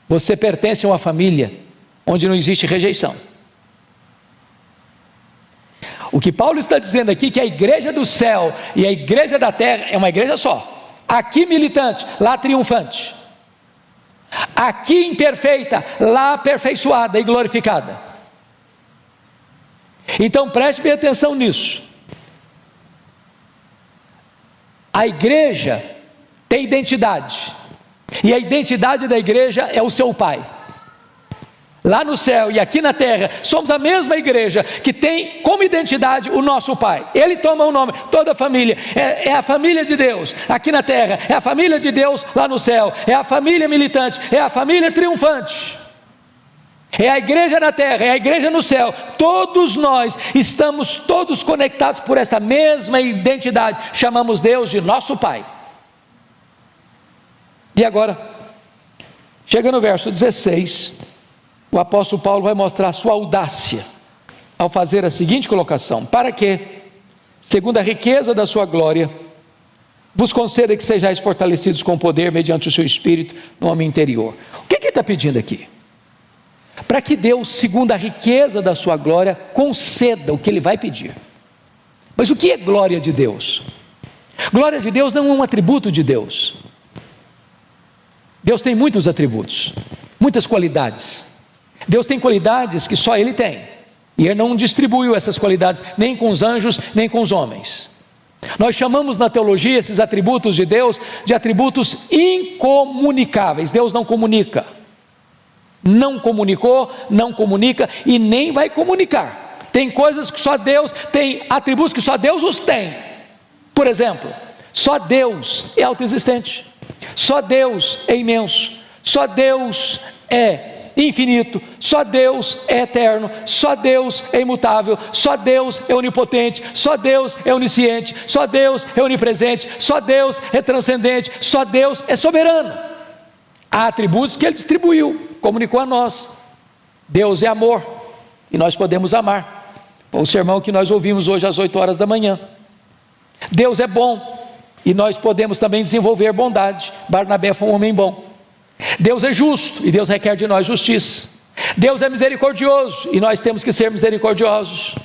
você pertence a uma família onde não existe rejeição. O que Paulo está dizendo aqui, que a igreja do céu e a igreja da terra é uma igreja só. Aqui militante, lá triunfante. Aqui imperfeita, lá aperfeiçoada e glorificada. Então preste bem atenção nisso. A igreja tem identidade, e a identidade da igreja é o seu Pai. Lá no céu e aqui na terra, somos a mesma igreja que tem como identidade o nosso Pai. Ele toma o nome, toda a família, é a família de Deus aqui na terra, é a família de Deus lá no céu, é a família militante, é a família triunfante, é a igreja na terra, é a igreja no céu. Todos nós estamos todos conectados por esta mesma identidade, chamamos Deus de nosso Pai. E agora, chega no verso 16, o apóstolo Paulo vai mostrar a sua audácia ao fazer a seguinte colocação: para que, segundo a riqueza da sua glória, vos conceda que sejais fortalecidos com poder mediante o seu Espírito no homem interior. O que ele está pedindo aqui? Para que Deus, segundo a riqueza da sua glória, conceda o que ele vai pedir. Mas o que é glória de Deus? Glória de Deus não é um atributo de Deus. Deus tem muitos atributos, muitas qualidades. Deus tem qualidades que só Ele tem, e Ele não distribuiu essas qualidades nem com os anjos, nem com os homens. Nós chamamos na teologia esses atributos de Deus de atributos incomunicáveis. Deus não comunica, não comunicou, não comunica e nem vai comunicar. Tem coisas que só Deus tem, atributos que só Deus os tem. Por exemplo, só Deus é autoexistente, só Deus é imenso, só Deus é infinito, só Deus é eterno, só Deus é imutável, só Deus é onipotente, só Deus é onisciente, só Deus é onipresente, só Deus é transcendente, só Deus é soberano. Há atributos que Ele distribuiu, comunicou a nós. Deus é amor e nós podemos amar. O sermão que nós ouvimos hoje às 8 horas da manhã. Deus é bom e nós podemos também desenvolver bondade. Barnabé foi um homem bom. Deus é justo e Deus requer de nós justiça. Deus é misericordioso e nós temos que ser misericordiosos.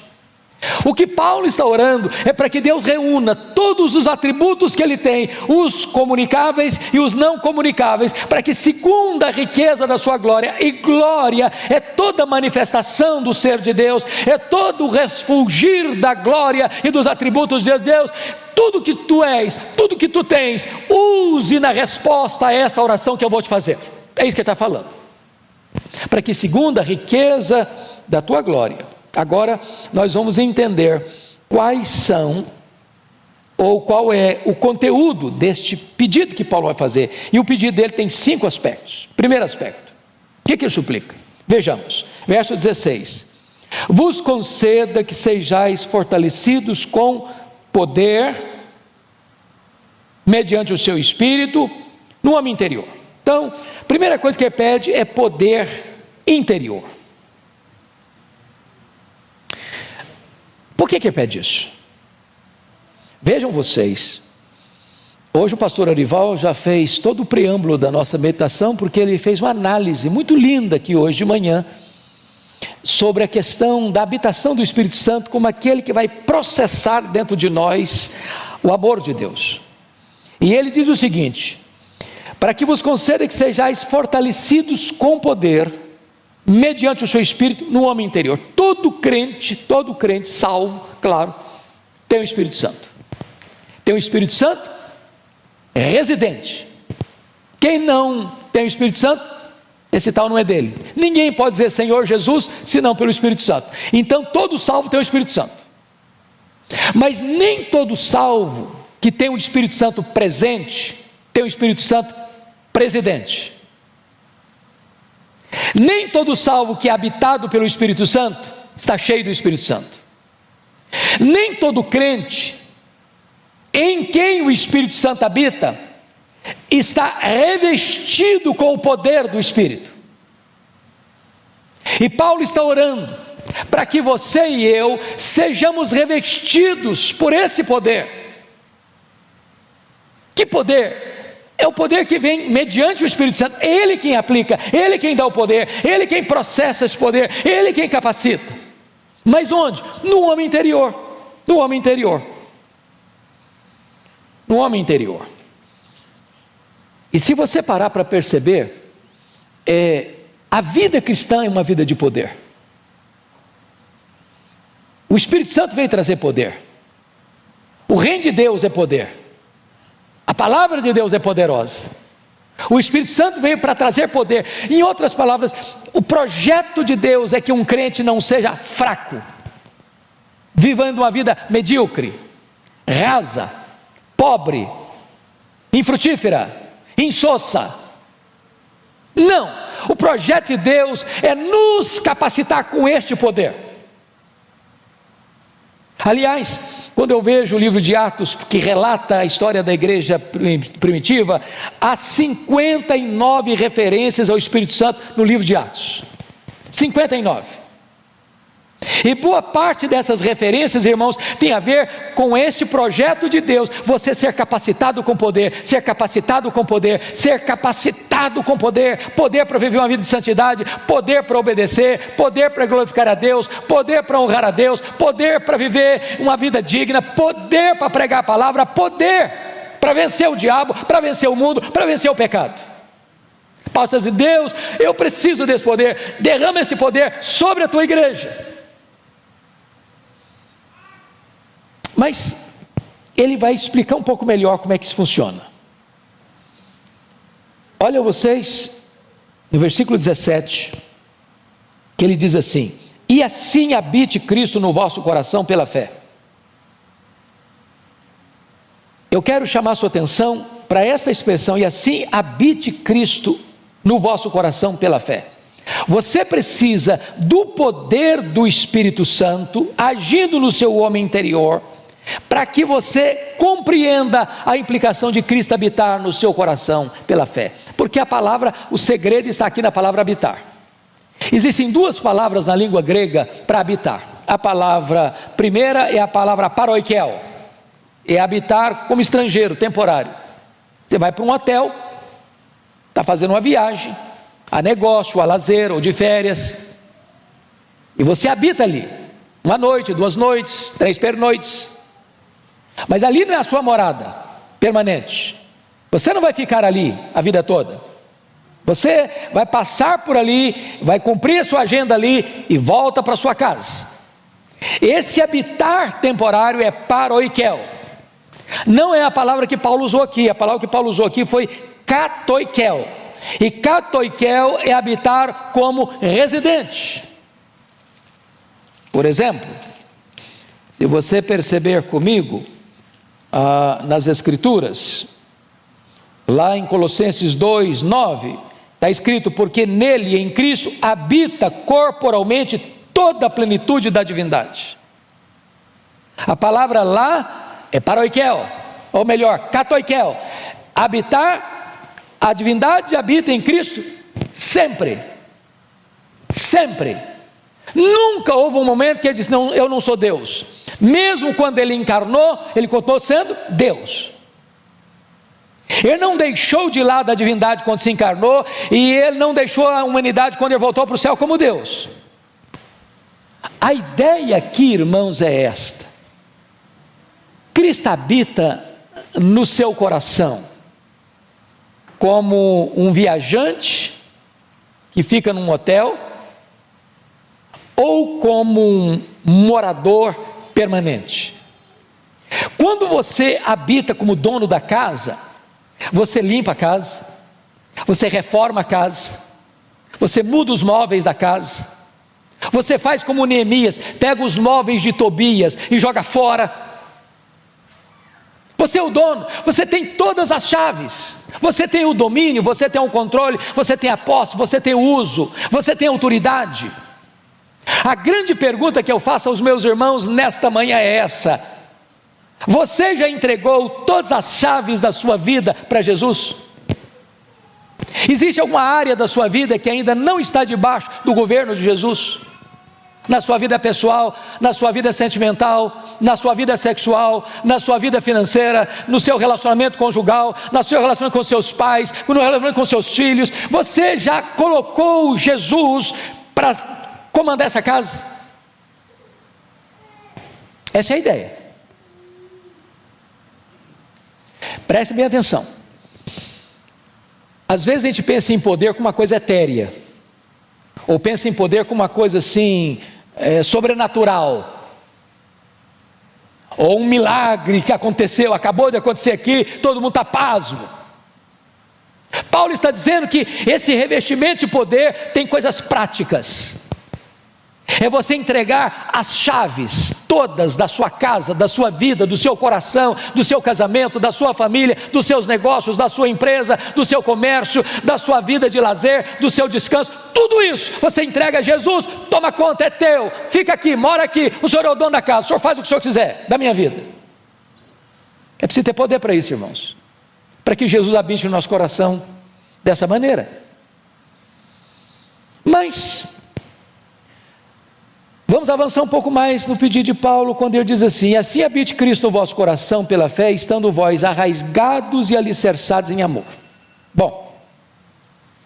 O que Paulo está orando é para que Deus reúna todos os atributos que Ele tem, os comunicáveis e os não comunicáveis, para que segundo a riqueza da sua glória, e glória é toda manifestação do ser de Deus, é todo o refulgir da glória e dos atributos de Deus. Tudo que tu és, tudo que tu tens, use na resposta a esta oração que eu vou te fazer. É isso que ele está falando. Para que segundo a riqueza da tua glória. Agora nós vamos entender quais são, ou qual é o conteúdo deste pedido que Paulo vai fazer. E o pedido dele tem 5 aspectos. Primeiro aspecto, o que ele suplica? Vejamos, verso 16: vos conceda que sejais fortalecidos com poder, mediante o seu Espírito, no homem interior. Então, a primeira coisa que ele pede é poder interior. Por que ele pede isso? Vejam vocês, hoje o pastor Arival já fez todo o preâmbulo da nossa meditação, porque ele fez uma análise muito linda aqui hoje de manhã, sobre a questão da habitação do Espírito Santo, como aquele que vai processar dentro de nós o amor de Deus. E ele diz o seguinte: para que vos conceda que sejais fortalecidos com poder, mediante o seu Espírito, no homem interior. Todo crente salvo, claro, tem o Espírito Santo. Tem o Espírito Santo residente. Quem não tem o Espírito Santo, esse tal não é dele. Ninguém pode dizer Senhor Jesus, senão pelo Espírito Santo. Então todo salvo tem o Espírito Santo. Mas nem todo salvo que tem o Espírito Santo presente, tem o Espírito Santo presidente. Nem todo salvo que é habitado pelo Espírito Santo está cheio do Espírito Santo. Nem todo crente em quem o Espírito Santo habita está revestido com o poder do Espírito. E Paulo está orando para que você e eu sejamos revestidos por esse poder. Que poder? É o poder que vem mediante o Espírito Santo. É Ele quem aplica, Ele quem dá o poder, Ele quem processa esse poder, Ele quem capacita. Mas onde? No homem interior. No homem interior. No homem interior. E se você parar para perceber, a vida cristã é uma vida de poder. O Espírito Santo veio trazer poder. O reino de Deus é poder. A palavra de Deus é poderosa. O Espírito Santo veio para trazer poder. Em outras palavras, o projeto de Deus é que um crente não seja fraco, vivendo uma vida medíocre, rasa, pobre, infrutífera, insossa. Não, o projeto de Deus é nos capacitar com este poder. Aliás, quando eu vejo o livro de Atos, que relata a história da igreja primitiva, há 59 referências ao Espírito Santo no livro de Atos. 59. E boa parte dessas referências, irmãos, tem a ver com este projeto de Deus, você ser capacitado com poder, ser capacitado com poder, ser capacitado com poder, poder para viver uma vida de santidade, poder para obedecer, poder para glorificar a Deus, poder para honrar a Deus, poder para viver uma vida digna, poder para pregar a palavra, poder para vencer o diabo, para vencer o mundo, para vencer o pecado. Paulo está dizendo: Deus, eu preciso desse poder, derrama esse poder sobre a tua igreja. Mas ele vai explicar um pouco melhor como é que isso funciona. Olha vocês, no versículo 17, que ele diz assim: e assim habite Cristo no vosso coração pela fé. Eu quero chamar a sua atenção para esta expressão: e assim habite Cristo no vosso coração pela fé. Você precisa do poder do Espírito Santo agindo no seu homem interior, para que você compreenda a implicação de Cristo habitar no seu coração pela fé, porque a palavra, o segredo está aqui na palavra habitar. Existem duas palavras na língua grega para habitar. A palavra primeira é a palavra paroikel, é habitar como estrangeiro, temporário. Você vai para um hotel, está fazendo uma viagem, a negócio, a lazer ou de férias, e você habita ali, uma noite, 2 noites, 3 pernoites. Mas ali não é a sua morada permanente. Você não vai ficar ali a vida toda. Você vai passar por ali, vai cumprir a sua agenda ali e volta para sua casa. Esse habitar temporário é paroikel. Não é a palavra que Paulo usou aqui. A palavra que Paulo usou aqui foi katoikel. E katoikel é habitar como residente. Por exemplo, se você perceber comigo, nas Escrituras, lá em Colossenses 2:9, está escrito: porque nele, em Cristo, habita corporalmente toda a plenitude da divindade. A palavra lá é paroikel, ou melhor, katoikel. Habitar, a divindade habita em Cristo sempre, sempre. Nunca houve um momento que ele disse: não, eu não sou Deus. Mesmo quando ele encarnou, ele continuou sendo Deus. Ele não deixou de lado a divindade quando se encarnou, e ele não deixou a humanidade quando ele voltou para o céu como Deus. A ideia aqui, irmãos, é esta: Cristo habita no seu coração como um viajante que fica num hotel, ou como um morador permanente. Quando você habita como dono da casa, você limpa a casa, você reforma a casa, você muda os móveis da casa, você faz como Neemias, pega os móveis de Tobias e joga fora. Você é o dono, você tem todas as chaves, você tem o domínio, você tem o controle, você tem a posse, você tem o uso, você tem a autoridade. A grande pergunta que eu faço aos meus irmãos nesta manhã é essa: você já entregou todas as chaves da sua vida para Jesus? Existe alguma área da sua vida que ainda não está debaixo do governo de Jesus? Na sua vida pessoal, na sua vida sentimental, na sua vida sexual, na sua vida financeira, no seu relacionamento conjugal, no seu relacionamento com seus pais, no relacionamento com seus filhos. Você já colocou Jesus para comandar essa casa? Essa é a ideia. Preste bem atenção. Às vezes a gente pensa em poder como uma coisa etérea, ou pensa em poder como uma coisa assim, sobrenatural, ou um milagre que aconteceu, acabou de acontecer aqui, todo mundo está pasmo. Paulo está dizendo que esse revestimento de poder tem coisas práticas. É você entregar as chaves todas da sua casa, da sua vida, do seu coração, do seu casamento, da sua família, dos seus negócios, da sua empresa, do seu comércio, da sua vida de lazer, do seu descanso. Tudo isso você entrega a Jesus. Toma conta, é teu, fica aqui, mora aqui, o Senhor é o dono da casa, o Senhor faz o que o Senhor quiser da minha vida. É preciso ter poder para isso, irmãos, para que Jesus habite no nosso coração dessa maneira. Mas Vamos avançar um pouco mais no pedido de Paulo, quando ele diz assim: assim habite Cristo no vosso coração pela fé, estando vós arraigados e alicerçados em amor. Bom,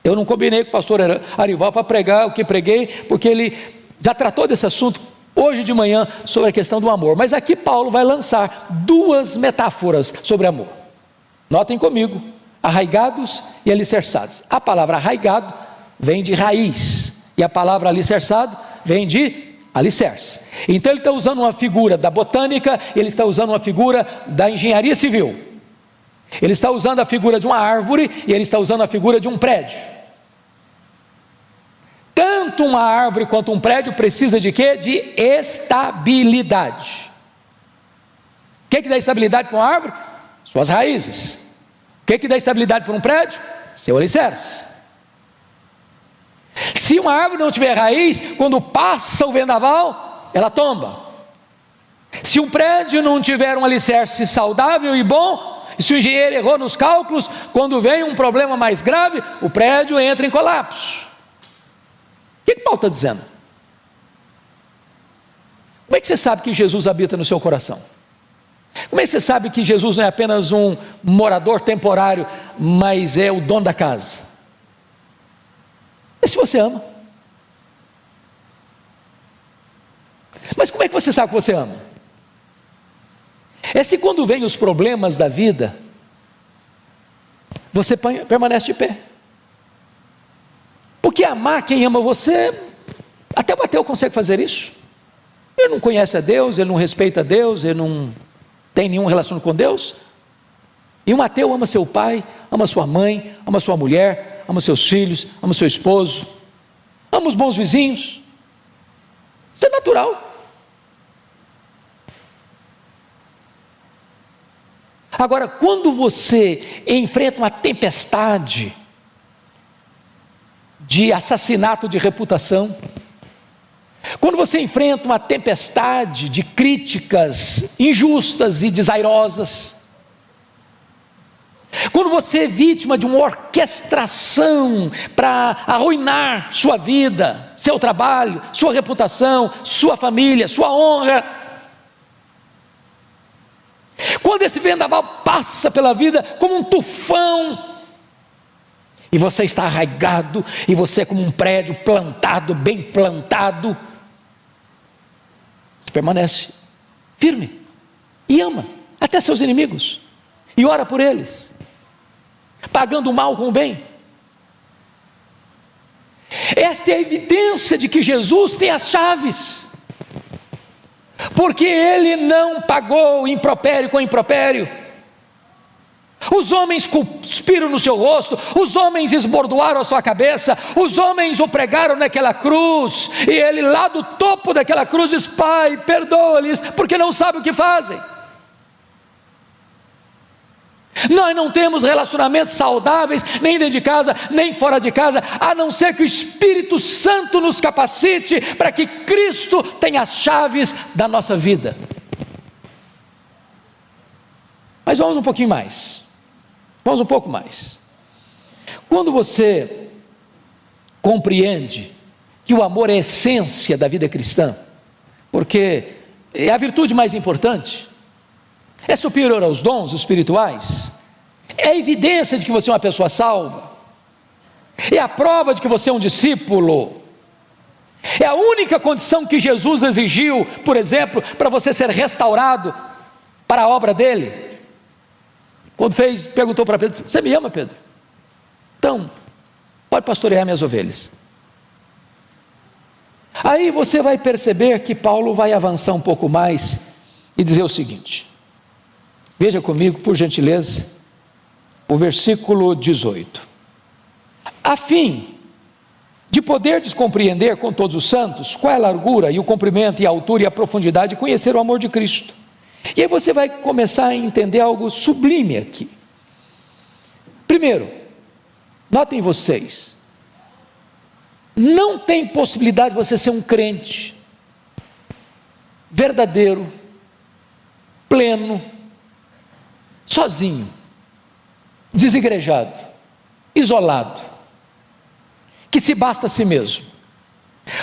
eu não combinei com o pastor Arival para pregar o que preguei, porque ele já tratou desse assunto hoje de manhã, sobre a questão do amor. Mas aqui Paulo vai lançar duas metáforas sobre amor. Notem comigo: arraigados e alicerçados. A palavra arraigado vem de raiz, e a palavra alicerçado vem de alicerce. Então ele está usando uma figura da botânica, ele está usando uma figura da engenharia civil, ele está usando a figura de uma árvore, e ele está usando a figura de um prédio. Tanto uma árvore quanto um prédio precisa de quê? De estabilidade. O que dá estabilidade para uma árvore? Suas raízes. O que dá estabilidade para um prédio? Seu alicerce. Se uma árvore não tiver raiz, quando passa o vendaval, ela tomba. Se um prédio não tiver um alicerce saudável e bom, se o engenheiro errou nos cálculos, quando vem um problema mais grave, o prédio entra em colapso. O que Paulo está dizendo? Como é que você sabe que Jesus habita no seu coração? Como é que você sabe que Jesus não é apenas um morador temporário, mas é o dono da casa? É se você ama. Mas como é que você sabe que você ama? É se quando vem os problemas da vida, você permanece de pé. Porque amar quem ama você, até o ateu consegue fazer isso. Ele não conhece a Deus, ele não respeita a Deus, ele não tem nenhum relacionamento com Deus. E um ateu ama seu pai, ama sua mãe, ama sua mulher, ama seus filhos, ama seu esposo, ama os bons vizinhos. Isso é natural. Agora, quando você enfrenta uma tempestade de assassinato de reputação, quando você enfrenta uma tempestade de críticas injustas e desairosas, quando você é vítima de uma orquestração para arruinar sua vida, seu trabalho, sua reputação, sua família, sua honra, quando esse vendaval passa pela vida como um tufão, e você está arraigado, e você é como um prédio plantado, bem plantado, você permanece firme, e ama até seus inimigos, e ora por eles, pagando o mal com o bem. Esta é a evidência de que Jesus tem as chaves, porque ele não pagou impropério com impropério. Os homens cuspiram no seu rosto, os homens esbordoaram a sua cabeça, os homens o pregaram naquela cruz, e ele lá do topo daquela cruz diz: Pai, perdoa-lhes, porque não sabem o que fazem. Nós não temos relacionamentos saudáveis, nem dentro de casa, nem fora de casa, a não ser que o Espírito Santo nos capacite para que Cristo tenha as chaves da nossa vida. Mas vamos um pouquinho mais. Vamos um pouco mais. Quando você compreende que o amor é a essência da vida cristã, porque é a virtude mais importante, é superior aos dons espirituais, é a evidência de que você é uma pessoa salva, é a prova de que você é um discípulo, é a única condição que Jesus exigiu, por exemplo, para você ser restaurado para a obra dele. Quando perguntou para Pedro: você me ama, Pedro? Então, pode pastorear minhas ovelhas. Aí você vai perceber que Paulo vai avançar um pouco mais e dizer o seguinte. Veja comigo, por gentileza, o versículo 18. A fim de poderdes compreender com todos os santos qual é a largura e o comprimento e a altura e a profundidade, e conhecer o amor de Cristo. E aí você vai começar a entender algo sublime aqui. Primeiro, notem vocês, não tem possibilidade de você ser um crente verdadeiro, pleno, sozinho, desigrejado, isolado, que se basta a si mesmo.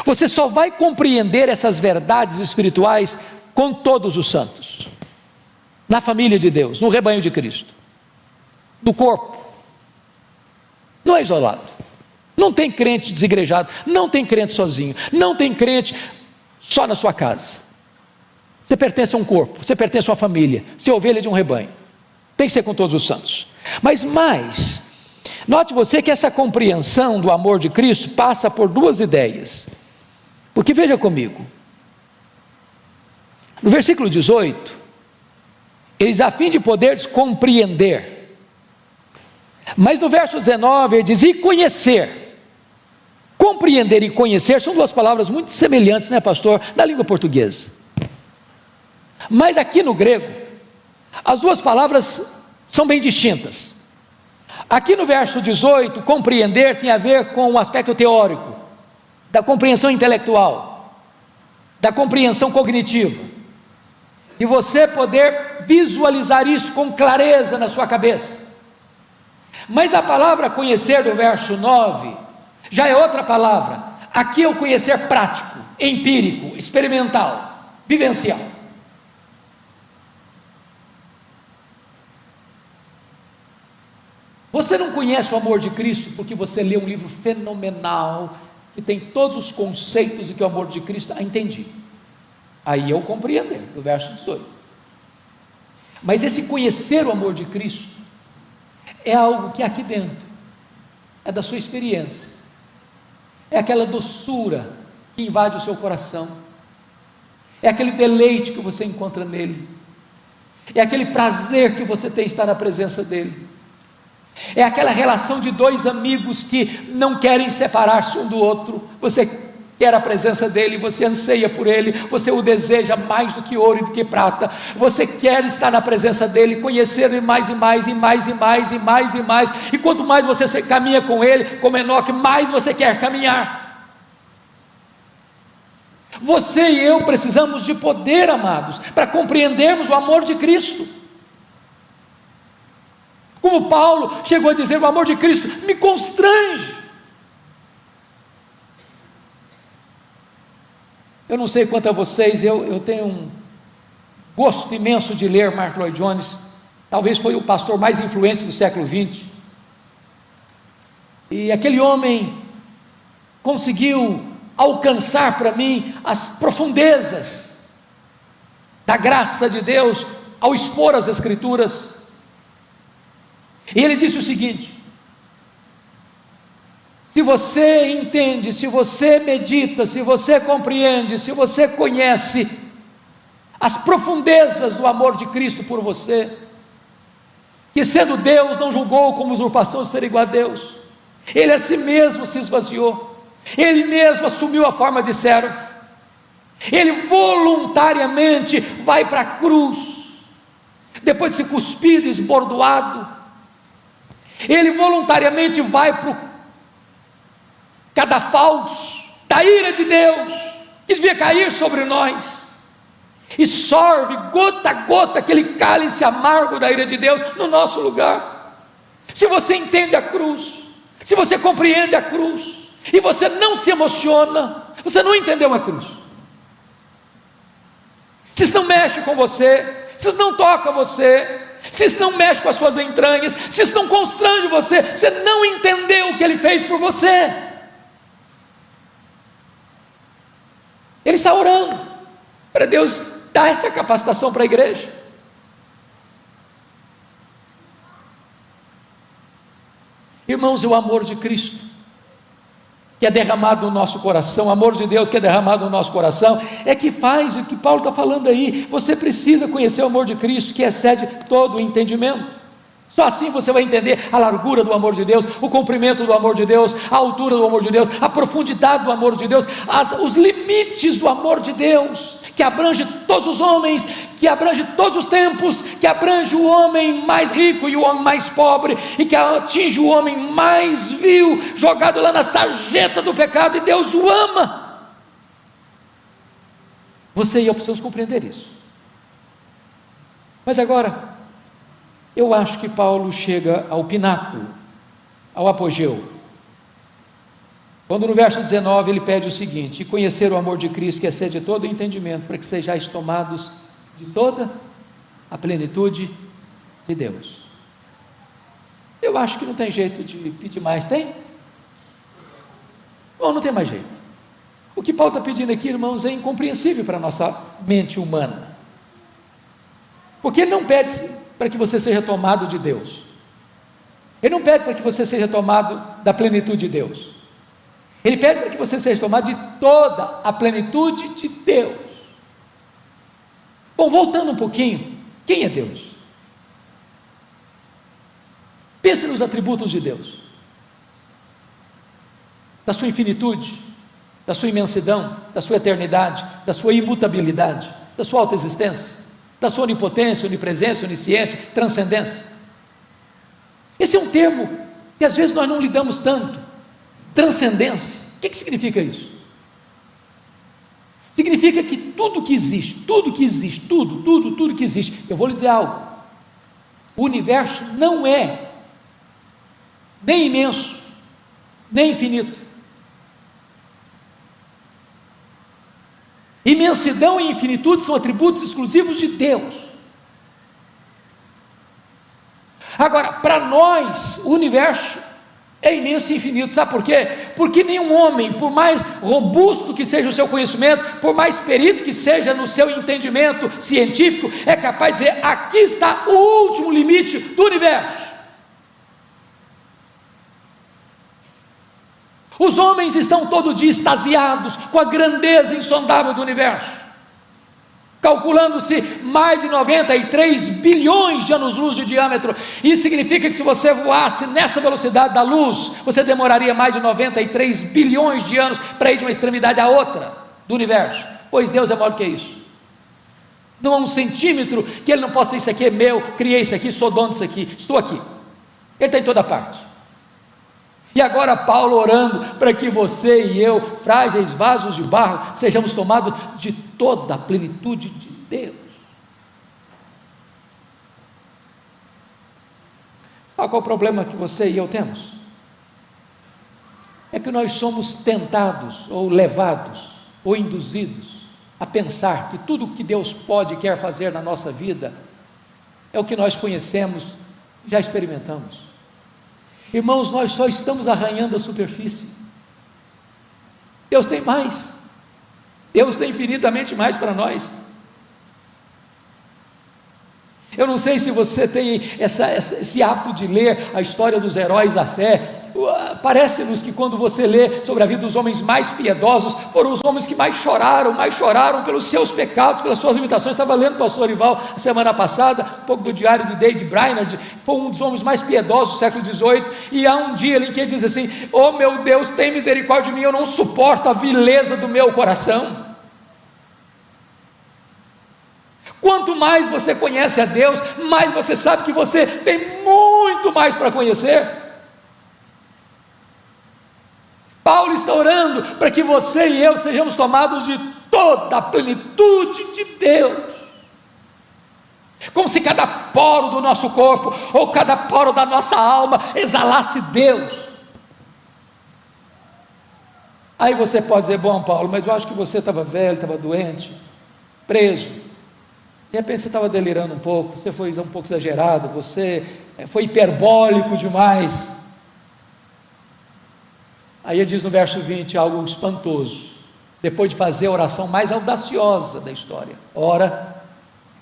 Você só vai compreender essas verdades espirituais com todos os santos, na família de Deus, no rebanho de Cristo, no corpo. Não é isolado. Não tem crente desigrejado, não tem crente sozinho, não tem crente só na sua casa. Você pertence a um corpo, você pertence a uma família, você é ovelha de um rebanho. Tem que ser com todos os santos. Mas mais, note você que essa compreensão do amor de Cristo passa por duas ideias. Porque veja comigo, no versículo 18, ele diz a fim de poderes compreender. Mas no verso 19 ele diz e conhecer. Compreender e conhecer são duas palavras muito semelhantes, né, pastor, na língua portuguesa. Mas aqui no grego, as duas palavras são bem distintas. Aqui no verso 18, compreender tem a ver com o aspecto teórico, da compreensão intelectual, da compreensão cognitiva, e você poder visualizar isso com clareza na sua cabeça. Mas a palavra conhecer do verso 9, já é outra palavra. Aqui é o conhecer prático, empírico, experimental, vivencial. Você não conhece o amor de Cristo porque você lê um livro fenomenal, que tem todos os conceitos de que o amor de Cristo, entendi. Aí eu compreender, do verso 18. Mas esse conhecer o amor de Cristo, é algo que é aqui dentro, é da sua experiência, é aquela doçura que invade o seu coração, é aquele deleite que você encontra nele, é aquele prazer que você tem estar na presença dele, é aquela relação de dois amigos que não querem separar-se um do outro. Você quer a presença dele, você anseia por ele, você o deseja mais do que ouro e do que prata, você quer estar na presença dele, conhecer ele mais e mais, e mais e mais, e mais e mais, e quanto mais você caminha com ele, como Enoque, mais você quer caminhar. Você e eu precisamos de poder, amados, para compreendermos o amor de Cristo. Como Paulo chegou a dizer, o amor de Cristo me constrange. Eu não sei quanto a vocês, eu tenho um gosto imenso de ler Mark Lloyd Jones, talvez foi o pastor mais influente do século XX, e aquele homem conseguiu alcançar para mim as profundezas da graça de Deus, ao expor as Escrituras, e ele disse o seguinte: se você entende, se você medita, se você compreende, se você conhece as profundezas do amor de Cristo por você, que sendo Deus não julgou como usurpação ser igual a Deus, ele a si mesmo se esvaziou, ele mesmo assumiu a forma de servo, ele voluntariamente vai para a cruz, depois de ser cuspido e esbordoado, ele voluntariamente vai para o cadafalso da ira de Deus, que devia cair sobre nós, e sorve gota a gota aquele cálice amargo da ira de Deus no nosso lugar. Se você entende a cruz, se você compreende a cruz, e você não se emociona, você não entendeu a cruz. Se isso não mexe com você, se isso não toca você, se isso não mexe com as suas entranhas, se isso não constrange você, você não entendeu o que ele fez por você. Ele está orando para Deus dar essa capacitação para a igreja. Irmãos, o amor de Cristo que é derramado no nosso coração, o amor de Deus que é derramado no nosso coração, é que faz o que Paulo está falando aí. Você precisa conhecer o amor de Cristo, que excede todo o entendimento. Só assim você vai entender a largura do amor de Deus, o comprimento do amor de Deus, a altura do amor de Deus, a profundidade do amor de Deus, os limites do amor de Deus, que abrange todos os homens, que abrange todos os tempos, que abrange o homem mais rico e o homem mais pobre, e que atinge o homem mais vil, jogado lá na sarjeta do pecado, e Deus o ama. Você e eu precisamos compreender isso. Mas agora, eu acho que Paulo chega ao pináculo, ao apogeu. Quando no verso 19 ele pede o seguinte: e conhecer o amor de Cristo, que excede todo o entendimento, para que sejais tomados de toda a plenitude de Deus. Eu acho que não tem jeito de pedir mais, tem? Bom, não tem mais jeito. O que Paulo está pedindo aqui, irmãos, é incompreensível para a nossa mente humana, porque ele não pede para que você seja tomado de Deus, ele não pede para que você seja tomado da plenitude de Deus, ele pede para que você seja tomado de toda a plenitude de Deus. Bom, voltando um pouquinho, quem é Deus? Pense nos atributos de Deus, da sua infinitude, da sua imensidão, da sua eternidade, da sua imutabilidade, da sua autoexistência, da sua onipotência, onipresença, onisciência, transcendência. Esse é um termo que às vezes nós não lidamos tanto. Transcendência, o que significa isso? Significa que tudo que existe, tudo que existe, eu vou lhe dizer algo: o universo não é nem imenso, nem infinito. Imensidão e infinitude são atributos exclusivos de Deus. Agora, para nós, o universo é imenso e infinito. Sabe por quê? Porque nenhum homem, por mais robusto que seja o seu conhecimento, por mais perito que seja no seu entendimento científico, é capaz de dizer: aqui está o último limite do universo. Os homens estão todo dia extasiados com a grandeza insondável do universo, calculando-se mais de 93 bilhões de anos-luz de diâmetro. Isso significa que se você voasse nessa velocidade da luz, você demoraria mais de 93 bilhões de anos para ir de uma extremidade à outra do universo, pois Deus é maior do que isso. Não há um centímetro que Ele não possa dizer: isso aqui é meu, criei isso aqui, sou dono disso aqui, estou aqui. Ele está em toda parte. E agora Paulo orando para que você e eu, frágeis vasos de barro, sejamos tomados de toda a plenitude de Deus. Sabe qual é o problema que você e eu temos? É que nós somos tentados, ou levados, ou induzidos a pensar que tudo o que Deus pode e quer fazer na nossa vida é o que nós conhecemos, já experimentamos. Irmãos, nós só estamos arranhando a superfície. Deus tem mais. Deus tem infinitamente mais para nós. Eu não sei se você tem esse hábito de ler a história dos heróis da fé. Parece-nos que quando você lê sobre a vida dos homens mais piedosos, foram os homens que mais choraram pelos seus pecados, pelas suas limitações. Estava lendo o pastor Orival a semana passada, um pouco do diário de David Brainerd. Foi um dos homens mais piedosos do século XVIII, e há um dia em que ele diz assim: oh meu Deus, tem misericórdia de mim, eu não suporto a vileza do meu coração. Quanto mais você conhece a Deus, mais você sabe que você tem muito mais para conhecer. Paulo está orando para que você e eu sejamos tomados de toda a plenitude de Deus, como se cada poro do nosso corpo, ou cada poro da nossa alma exalasse Deus. Aí você pode dizer: bom, Paulo, mas eu acho que você estava velho, estava doente, preso. De repente você estava delirando um pouco, você foi um pouco exagerado, você foi hiperbólico demais. Aí ele diz no verso 20 algo espantoso, depois de fazer a oração mais audaciosa da história: ora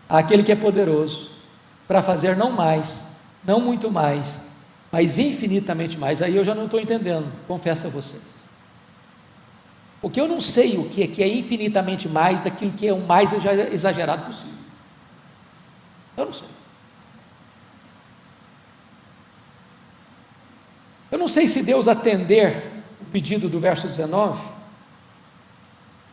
àquele que é poderoso para fazer não mais, não muito mais, mas infinitamente mais. Aí eu já não estou entendendo, confesso a vocês, porque eu não sei o que é infinitamente mais daquilo que é o mais exagerado possível. Eu não sei. Eu não sei se Deus atender o pedido do verso 19,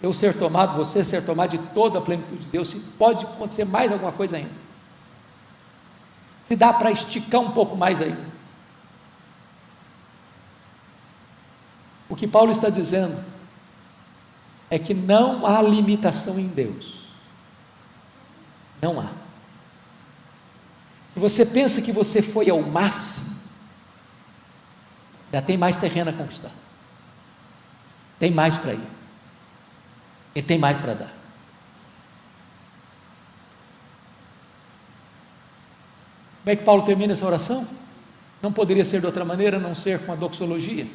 eu ser tomado, você ser tomado de toda a plenitude de Deus, se pode acontecer mais alguma coisa ainda, se dá para esticar um pouco mais ainda. O que Paulo está dizendo é que não há limitação em Deus. Não há. Se você pensa que você foi ao máximo, já tem mais terreno a conquistar. tem mais para ir. Ele tem mais para dar. Como é que Paulo termina essa oração? Não poderia ser de outra maneira, a não ser com a doxologia.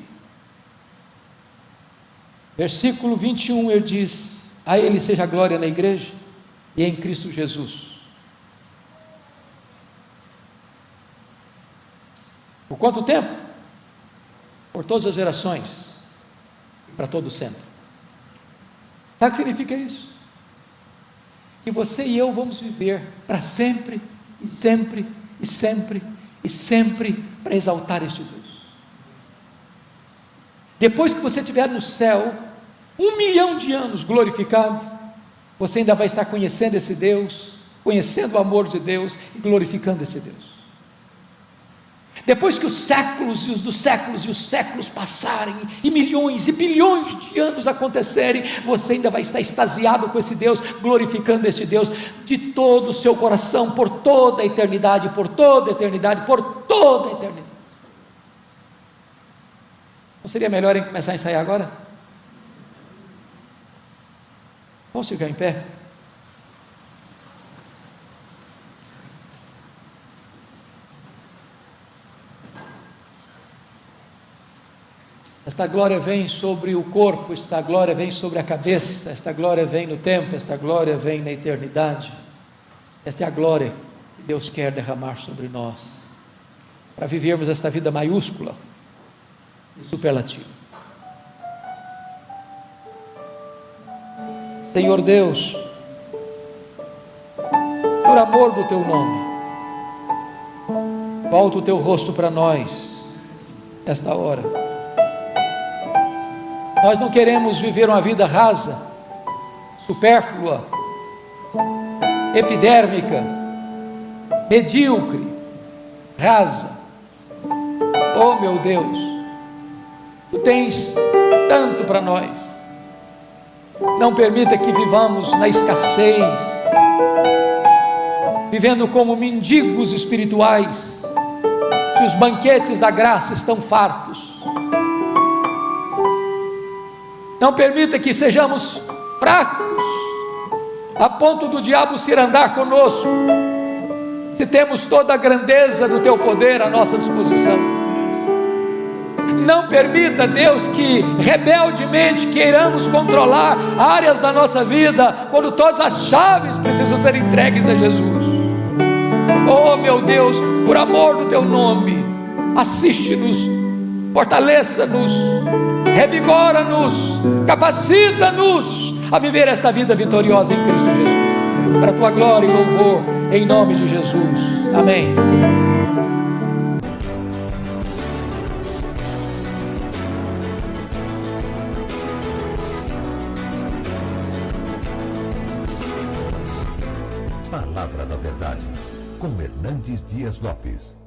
Versículo 21, ele diz: a Ele seja a glória na igreja e em Cristo Jesus. Por quanto tempo? Por todas as gerações, e para todo sempre. Sabe o que significa isso? Que você e eu vamos viver para sempre, e sempre, e sempre, e sempre, para exaltar este Deus. Depois que você estiver no céu, 1 milhão de anos glorificado, você ainda vai estar conhecendo esse Deus, conhecendo o amor de Deus e glorificando esse Deus. Depois que os séculos e os dos séculos e os séculos passarem, e milhões e bilhões de anos acontecerem, você ainda vai estar extasiado com esse Deus, glorificando esse Deus de todo o seu coração, por toda a eternidade, por toda a eternidade, por toda a eternidade. Não seria melhor em começar a ensaiar agora? Vamos ficar em pé? Esta glória vem sobre o corpo, esta glória vem sobre a cabeça, esta glória vem no tempo, esta glória vem na eternidade. Esta é a glória que Deus quer derramar sobre nós, para vivermos esta vida maiúscula e superlativa. Senhor Deus, por amor do Teu nome, volta o Teu rosto para nós, esta hora. Nós não queremos viver uma vida rasa, supérflua, epidérmica, medíocre, rasa. Oh meu Deus, Tu tens tanto para nós. Não permita que vivamos na escassez, vivendo como mendigos espirituais, se os banquetes da graça estão fartos. Não permita que sejamos fracos, a ponto do diabo se irandar conosco, se temos toda a grandeza do Teu poder à nossa disposição. Não permita, Deus, que rebeldemente queiramos controlar áreas da nossa vida, quando todas as chaves precisam ser entregues a Jesus. Oh meu Deus, por amor do Teu nome, assiste-nos, fortaleça-nos, revigora-nos, capacita-nos a viver esta vida vitoriosa em Cristo Jesus, para a Tua glória e louvor, em nome de Jesus, amém. Palavra da Verdade, com Hernandes Dias Lopes.